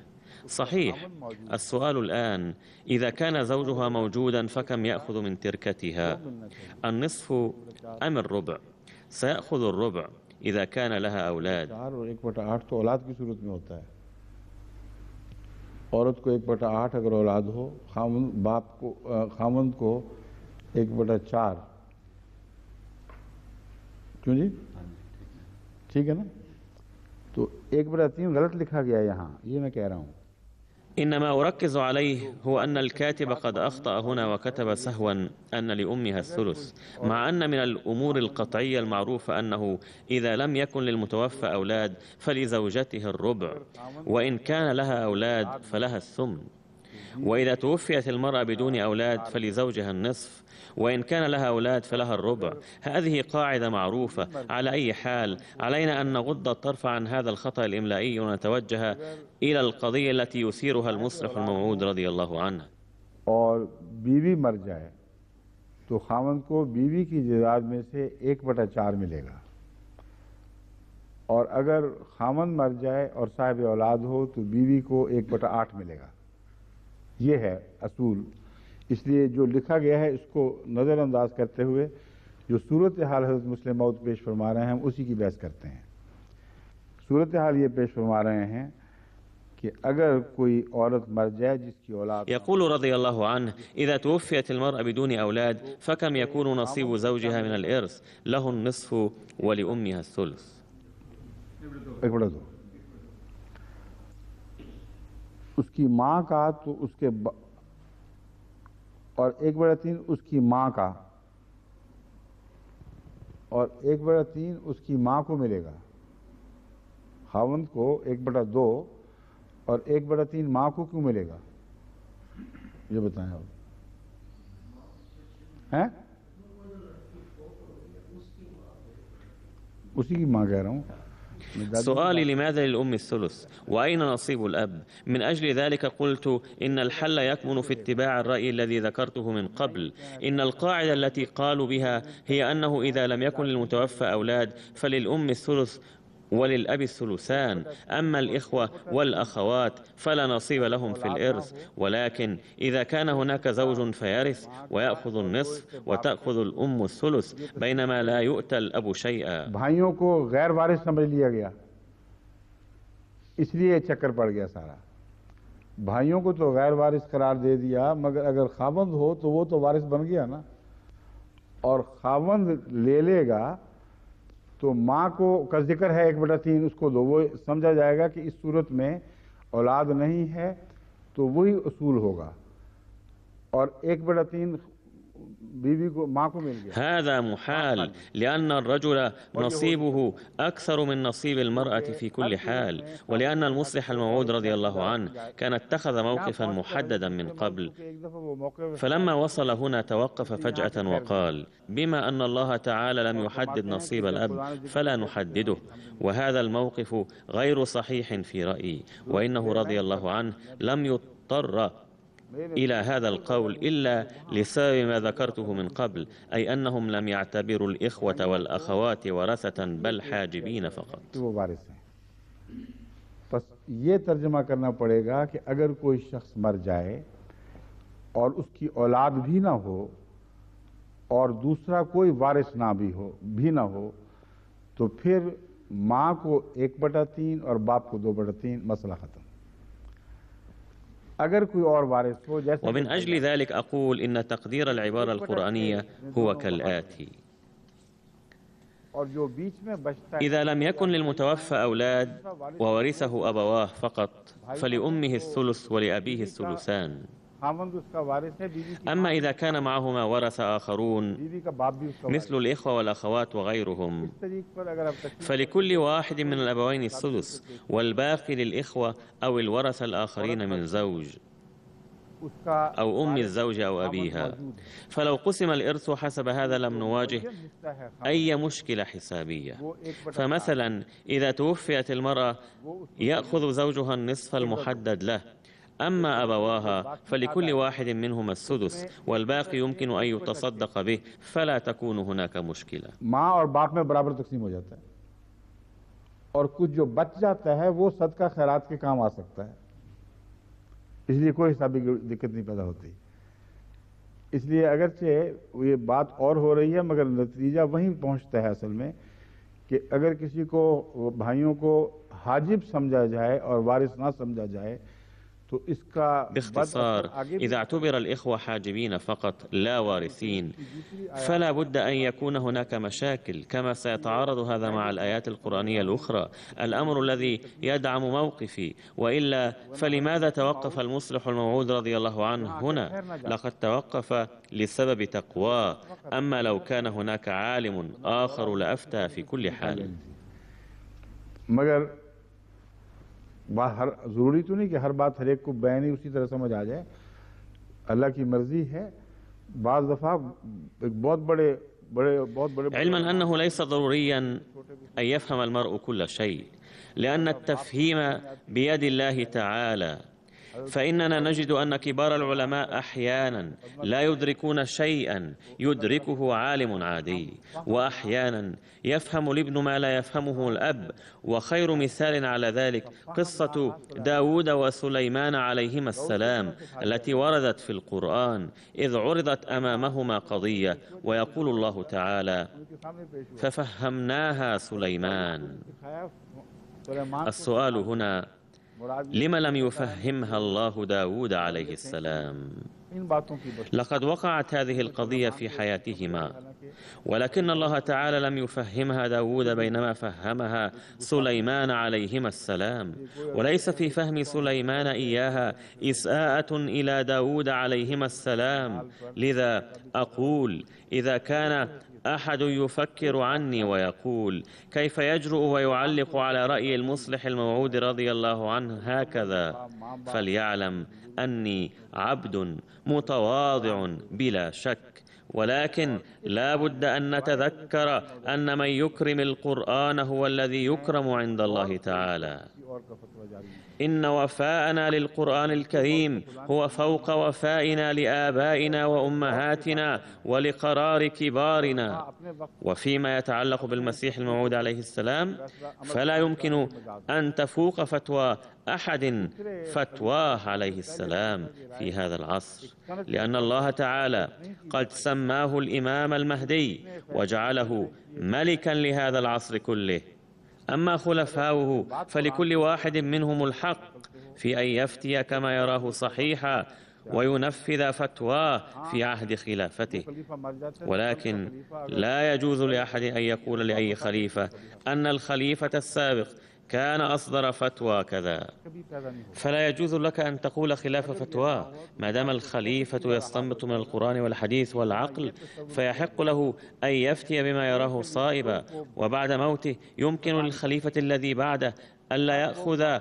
صحيح. السؤال الآن: إذا كان زوجها موجودا فكم يأخذ من تركتها؟ النصف أم الربع؟ سيأخذ الربع إذا كان لها أولاد. 1/8 तो औलाद की सूरत में होता है। औरत को 1/8 अगर औलाद हो, खामंद को 1/4। क्यों जी? ठीक है ना? तो 1/3 गलत लिखा गया है यहाँ, ये मैं कह रहा हूँ। إنما أركز عليه هو أن الكاتب قد أخطأ هنا وكتب سهوا أن لأمها الثلث، مع أن من الأمور القطعية المعروفة أنه إذا لم يكن للمتوفى أولاد فلزوجته الربع، وإن كان لها أولاد فلها الثمن، وإذا توفيت المرأة بدون أولاد فلزوجها النصف، وإن كان لها أولاد فلها الربع. هذه قاعدة معروفة. على أي حال علينا أن نغض الطرف عن هذا الخطأ الإملائي ونتوجه إلى القضية التي يثيرها المصلح الموعود رضي الله عنه. और बीवी मर जाए तो खामंद को बीवी की जायदाद में से 1/4 मिलेगा, और अगर खामंद मर जाए और साहिब औलाद हो तो बीवी को 1/8 मिलेगा। ये है असूल। इसलिए जो लिखा गया है इसको नज़रअंदाज करते हुए जो सूरत हाल हज़रत मुस्लिम मौद पेश फरमा रहे हैं हम उसी की बहस करते हैं। सूरत हाल ये पेश फरमा रहे हैं कि अगर कोई औरत मर जाए जिसकी औलाद يقول رضي الله عنه: إذا توفيت المرأة بدون أولاد فكم يكون نصيب زوجها من الإرث؟ له النصف ولأمها الثلث. एक बड़ा दो उसकी माँ का तो उसके और 1/3 उसकी माँ का और 1/3 उसकी माँ को मिलेगा। खावंद को 1/2 और 1/3 माँ को क्यों मिलेगा ये बताएं आप। हैं उसी की माँ कह रहा हूँ। سؤالي: لماذا للأم الثلث؟ وأين نصيب الأب؟ من أجل ذلك قلت إن الحل يكمن في اتباع الرأي الذي ذكرته من قبل. إن القاعدة التي قالوا بها هي أنه إذا لم يكن للمتوفى أولاد فللأم الثلث وللأب الثلثان، أما الإخوة والأخوات فلا نصيب لهم في الإرث. ولكن إذا كان هناك زوج فيرث ويأخذ النصف وتأخذ الأم الثلث بينما لا يؤتى الأب شيئا. भाइयों को गैर वारिस समझ लिया गया इसलिए चक्कर पड़ गया सारा। भाइयों को तो गैर वारिस करार दे दिया मगर अगर खावंद हो तो वो तो वारिस बन गया ना। और खावंद ले लेगा तो माँ को का जिक्र है 1/3 उसको दो। वो समझा जाएगा कि इस सूरत में औलाद नहीं है तो वही उसूल होगा और 1/3 बीवी को माँ को मिल गया। هذا محال لأن الرجل نصيبه أكثر من نصيب المرأة في كل حال، ولأن المصلح الموعود رضي الله عنه كان اتخذ موقفا محددا من قبل، فلما وصل هنا توقف فجأة وقال: بما أن الله تعالى لم يحدد نصيب الأب فلا نحدده، وهذا الموقف غير صحيح في رأيي، وإنه رضي الله عنه لم يضطر إلى هذا القول إلا لسبب ما ذكرته من قبل، أي أنهم لم يعتبروا الإخوة والأخوات ورثة بل حاجبين فقط. वो वारिस हैं। बस ये तर्जमा करना पड़ेगा कि अगर कोई शख्स मर जाए और उसकी औलाद भी ना हो और दूसरा कोई वारिस भी ना हो तो फिर माँ को 1/3 और बाप को 2/3 मसला खत्म। अगर कोई और वारिस हो जैसे ومن أجل ذلك أقول إن تقدير العبارة القرآنية هو كالآتي: और जो बीच में बचता है إذا لم يكن للمتوفى أولاد وورثه أبواه فقط فلأمه الثلث ولأبيه الثلثان. खावंद उसका वारिस है बीवी की أما إذا كان معهما ورثة آخرون बीवी का बाप भी उसका مثل الإخوة والأخوات وغيرهم इस तरीके पर अगर आप तशरीह فلكل واحد من الأبوين الثلث والباقي للإخوة أو الورثة الآخرين من زوج उसका أو أم الزوج أو أبيها. فلو قسم الإرث حسب هذا لم نواجه أي مشكلة حسابية. فمثلا إذا توفيت المرأة يأخذ زوجها النصف المحدد له، أما أبواها فلكل واحد منهما السدس والباقي يمكن أن يتصدق به فلا تكون هناك مشكلة. माँ और बाप में बराबर तकसीम हो जाता है और कुछ जो बच जाता है वो सदका खैरात के काम आ सकता है, इसलिए कोई हिसाबी दिक्कत नहीं पैदा होती। इसलिए अगरचे ये बात और हो रही है मगर नतीजा वहीं पहुंचता है असल में कि अगर किसी को भाइयों को हाजिब समझा जाए और वारिस ना समझा जाए तो इसका باختصار إذا اعتبر الإخوة حاجبين فقط لا وارثين فلا بد أن يكون هناك مشاكل كما سيتعارض هذا مع الآيات القرآنية الأخرى، الأمر الذي يدعم موقفي. وإلا فلماذا توقف المصلح الموعود رضي الله عنه هنا؟ لقد توقف لسبب تقواه، أما لو كان هناك عالم آخر لأفتى في كل حال. मगर हर जरूरी तो नहीं कि हर बात हर एक को बयानी उसी तरह समझ आ जाए, अल्लाह की मर्जी है। बाज़ दफ़ा एक बहुत बड़े علما أنه ليس ضروريا أن يفهم المرء كل شيء، لأن التفهيم بيد الله تعالى. فإننا نجد أن كبار العلماء أحيانا لا يدركون شيئا يدركه عالم عادي، وأحيانا يفهم الابن ما لا يفهمه الأب. وخير مثال على ذلك قصة داود وسليمان عليهما السلام التي وردت في القرآن، إذ عرضت أمامهما قضية ويقول الله تعالى: ففهمناها سليمان. السؤال هنا: لم لم يفهمها الله داود عليه السلام؟ لقد وقعت هذه القضية في حياتهما، ولكن الله تعالى لم يفهمها داود بينما فهمها سليمان عليهما السلام. وليس في فهم سليمان إياها إساءة إلى داود عليهما السلام. لذا أقول: إذا كان أحد يفكر عني ويقول كيف يجرؤ ويعلق على رأي المصلح الموعود رضي الله عنه هكذا، فليعلم أني عبد متواضع بلا شك، ولكن لا بد أن نتذكر أن من يكرم القرآن هو الذي يكرم عند الله تعالى. إن وفاءنا للقرآن الكريم هو فوق وفائنا لآبائنا وأمهاتنا ولقرار كبارنا. وفيما يتعلق بالمسيح الموعود عليه السلام، فلا يمكن أن تفوق فتوى أحد فتواه عليه السلام في هذا العصر، لأن الله تعالى قد سماه الإمام المهدي وجعله ملكا لهذا العصر كله. أما خلفاؤه فلكل واحد منهم الحق في أن يفتي كما يراه صحيحا وينفذ فتواه في عهد خلافته، ولكن لا يجوز لأحد أن يقول لأي خليفة أن الخليفة السابق كان أصدر فتوى كذا. فلا يجوز لك أن تقول خلاف فتواه. ما دام الخليفة يستنبط من القرآن والحديث والعقل، فيحق له أن يفتي بما يراه صائبا، وبعد موته يمكن للخليفة الذي بعده ألا يأخذ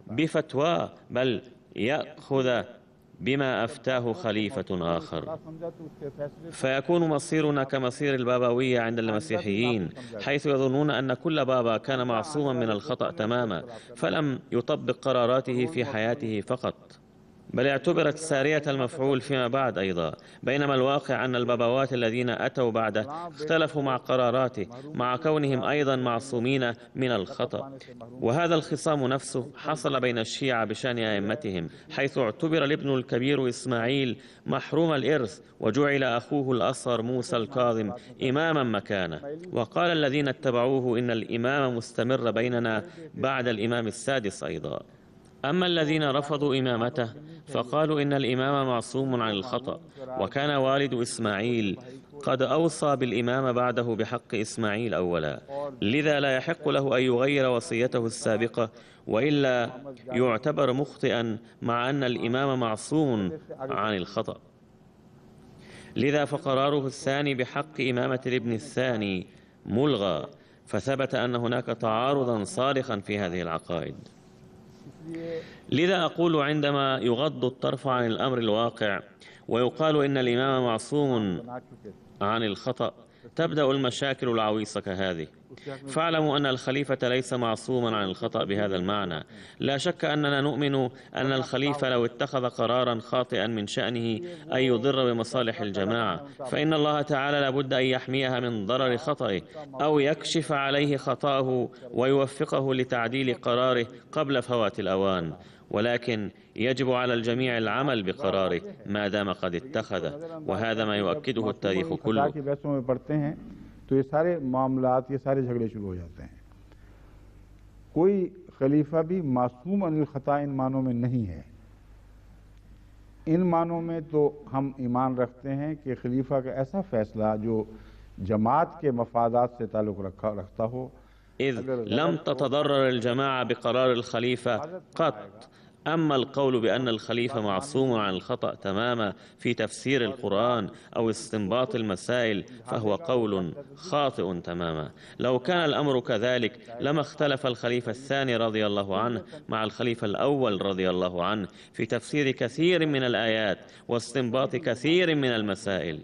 بفتواه، بل يأخذ بما أفتاه خليفة آخر، فيكون مصيرنا كمصير البابوية عند المسيحيين، حيث يظنون أن كل بابا كان معصوما من الخطأ تماما، فلم يطبق قراراته في حياته فقط، بل اعتبرت سارية المفعول فيما بعد أيضا. بينما الواقع أن البابوات الذين أتوا بعده اختلفوا مع قراراته، مع كونهم أيضا معصومين من الخطأ. وهذا الخصام نفسه حصل بين الشيعة بشأن أئمتهم، حيث اعتبر الابن الكبير إسماعيل محروم الإرث، وجعل أخوه الأصغر موسى الكاظم إماما مكانه. وقال الذين اتبعوه إن الإمام مستمر بيننا بعد الإمام السادس أيضا. أما الذين رفضوا إمامته فقالوا إن الإمام معصوم عن الخطأ، وكان والد إسماعيل قد أوصى بالإمام بعده بحق إسماعيل أولا، لذا لا يحق له أن يغير وصيته السابقة، وإلا يعتبر مخطئا مع أن الإمام معصوم عن الخطأ. لذا فقراره الثاني بحق إمامة الابن الثاني ملغى، فثبت أن هناك تعارضا صارخا في هذه العقائد. لذا أقول عندما يغض الطرف عن الأمر الواقع ويقال إن الإمام معصوم عن الخطأ، تبدأ المشاكل العويصة كهذه. فاعلموا أن الخليفة ليس معصوما عن الخطأ بهذا المعنى. لا شك أننا نؤمن أن الخليفة لو اتخذ قرارا خاطئا من شأنه أن يضر بمصالح الجماعة، فإن الله تعالى لابد أن يحميها من ضرر خطئه، أو يكشف عليه خطأه ويوفقه لتعديل قراره قبل فوات الأوان. ولكن يجب على الجميع العمل بقراره ما دام قد اتخذه، وهذا ما يؤكده التاريخ كله. तो ये सारे मामलात, ये सारे झगड़े शुरू हो जाते हैं। कोई खलीफा भी मासूम अनिल खता इन मानों में नहीं है। इन मानों में तो हम ईमान रखते हैं कि खलीफा का ऐसा फैसला जो जमात के मफादात से ताल्लुक़ रखता हो। إذ لم تتضرر الجماعة بقرار الخليفة قط. أما القول بأن الخليفة معصوم عن الخطأ تماما في تفسير القرآن أو استنباط المسائل فهو قول خاطئ تماما. لو كان الأمر كذلك لما اختلف الخليفة الثاني رضي الله عنه مع الخليفة الأول رضي الله عنه في تفسير كثير من الآيات واستنباط كثير من المسائل.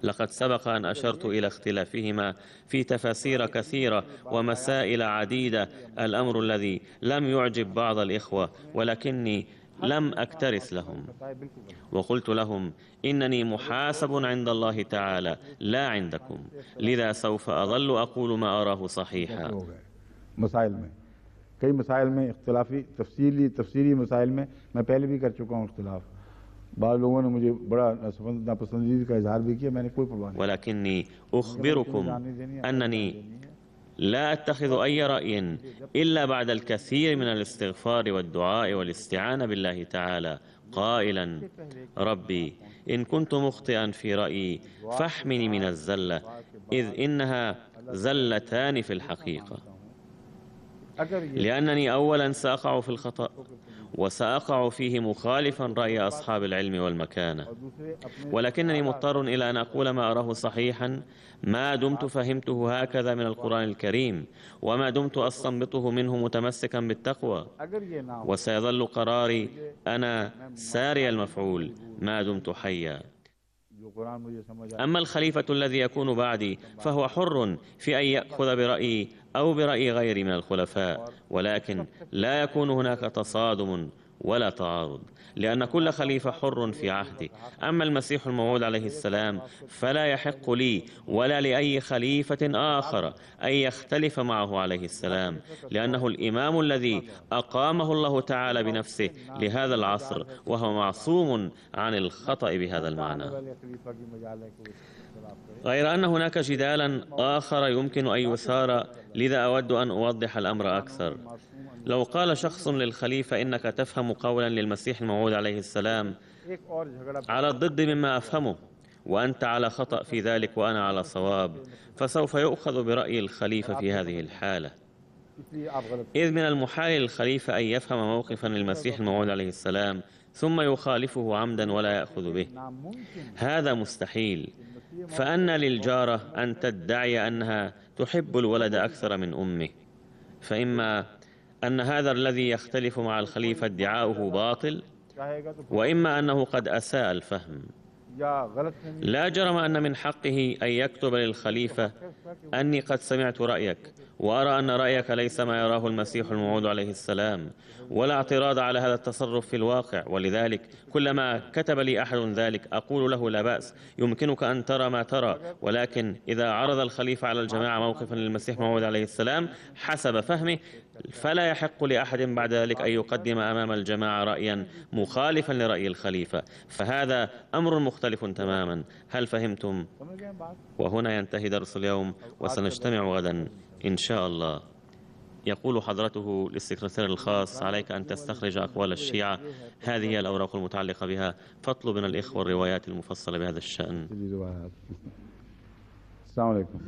لقد سبق أن أشرت إلى اختلافهما في تفاسير كثيرة ومسائل عديدة، الأمر الذي لم يعجب بعض الإخوة، ولكني لم أكترث لهم وقلت لهم إنني محاسب عند الله تعالى لا عندكم، لذا سوف أظل أقول ما أراه صحيحا. मसाइल में कई मसाइल में इख्तिलाफी तफसीली मसाइल में मैं पहले भी कर चुका हूँ इख्तिलाफ। बाद लोगों ने मुझे बड़ा नापसंदीदा का इजहार भी किया, मैंने कोई परवाह नहीं। ولكني أخبركم أنني لا أتخذ أي رأي إلا بعد الكثير من الاستغفار والدعاء والاستعانة بالله تعالى، قائلا: ربي إن كنت مخطئا في رأيي فاحمني من الزلة، إذ إنها زلتان في الحقيقة، لأنني أولا سأقع في الخطأ وسأقع فيه مخالفا رأي أصحاب العلم والمكانة، ولكنني مضطر إلى أن أقول ما أراه صحيحا ما دمت فهمته هكذا من القرآن الكريم، وما دمت أستنبطه منه متمسكا بالتقوى، وسيظل قراري أنا ساري المفعول ما دمت حيا. أما الخليفة الذي يكون بعدي فهو حر في أن يأخذ برأيي أو برأي غيري من الخلفاء، ولكن لا يكون هناك تصادم ولا تعارض، لأن كل خليفة حر في عهده. أما المسيح الموعود عليه السلام فلا يحق لي ولا لأي خليفة آخر أن يختلف معه عليه السلام، لأنه الإمام الذي أقامه الله تعالى بنفسه لهذا العصر، وهو معصوم عن الخطأ بهذا المعنى. غير أن هناك جدالا آخر يمكن أن يثار، لذا أود أن أوضح الأمر أكثر. لو قال شخص للخليفة: إنك تفهم قولا للمسيح الموعود عليه السلام على الضد مما أفهمه، وأنت على خطأ في ذلك وأنا على صواب، فسوف يؤخذ برأي الخليفة في هذه الحالة، إذ من المحال للخليفة أن يفهم موقفا للمسيح الموعود عليه السلام ثم يخالفه عمدا ولا يأخذ به، هذا مستحيل. فأن للجارة أن تدعي أنها تحب الولد أكثر من أمه، فإما أن هذا الذي يختلف مع الخليفة ادعاؤه باطل، وإما أنه قد أساء الفهم. لا جرم أن من حقه أن يكتب للخليفة: أني قد سمعت رأيك وأرى أن رأيك ليس ما يراه المسيح الموعود عليه السلام، ولا اعتراض على هذا التصرف في الواقع، ولذلك كلما كتب لي أحد ذلك أقول له: لا بأس، يمكنك أن ترى ما ترى، ولكن إذا عرض الخليفة على الجماعة موقفا للمسيح الموعود عليه السلام حسب فهمه، فلا يحق لأحد بعد ذلك أن يقدم أمام الجماعة رأيا مخالفا لرأي الخليفة، فهذا أمر مختلف تماما. هل فهمتم؟ وهنا ينتهي درس اليوم، وسنجتمع غدا إن شاء الله. يقول حضرته للسكرتير الخاص: عليك أن تستخرج أقوال الشيعة، هذه هي الأوراق المتعلقة بها، فاطلب من الإخوة الروايات المفصلة بهذا الشأن. السلام عليكم.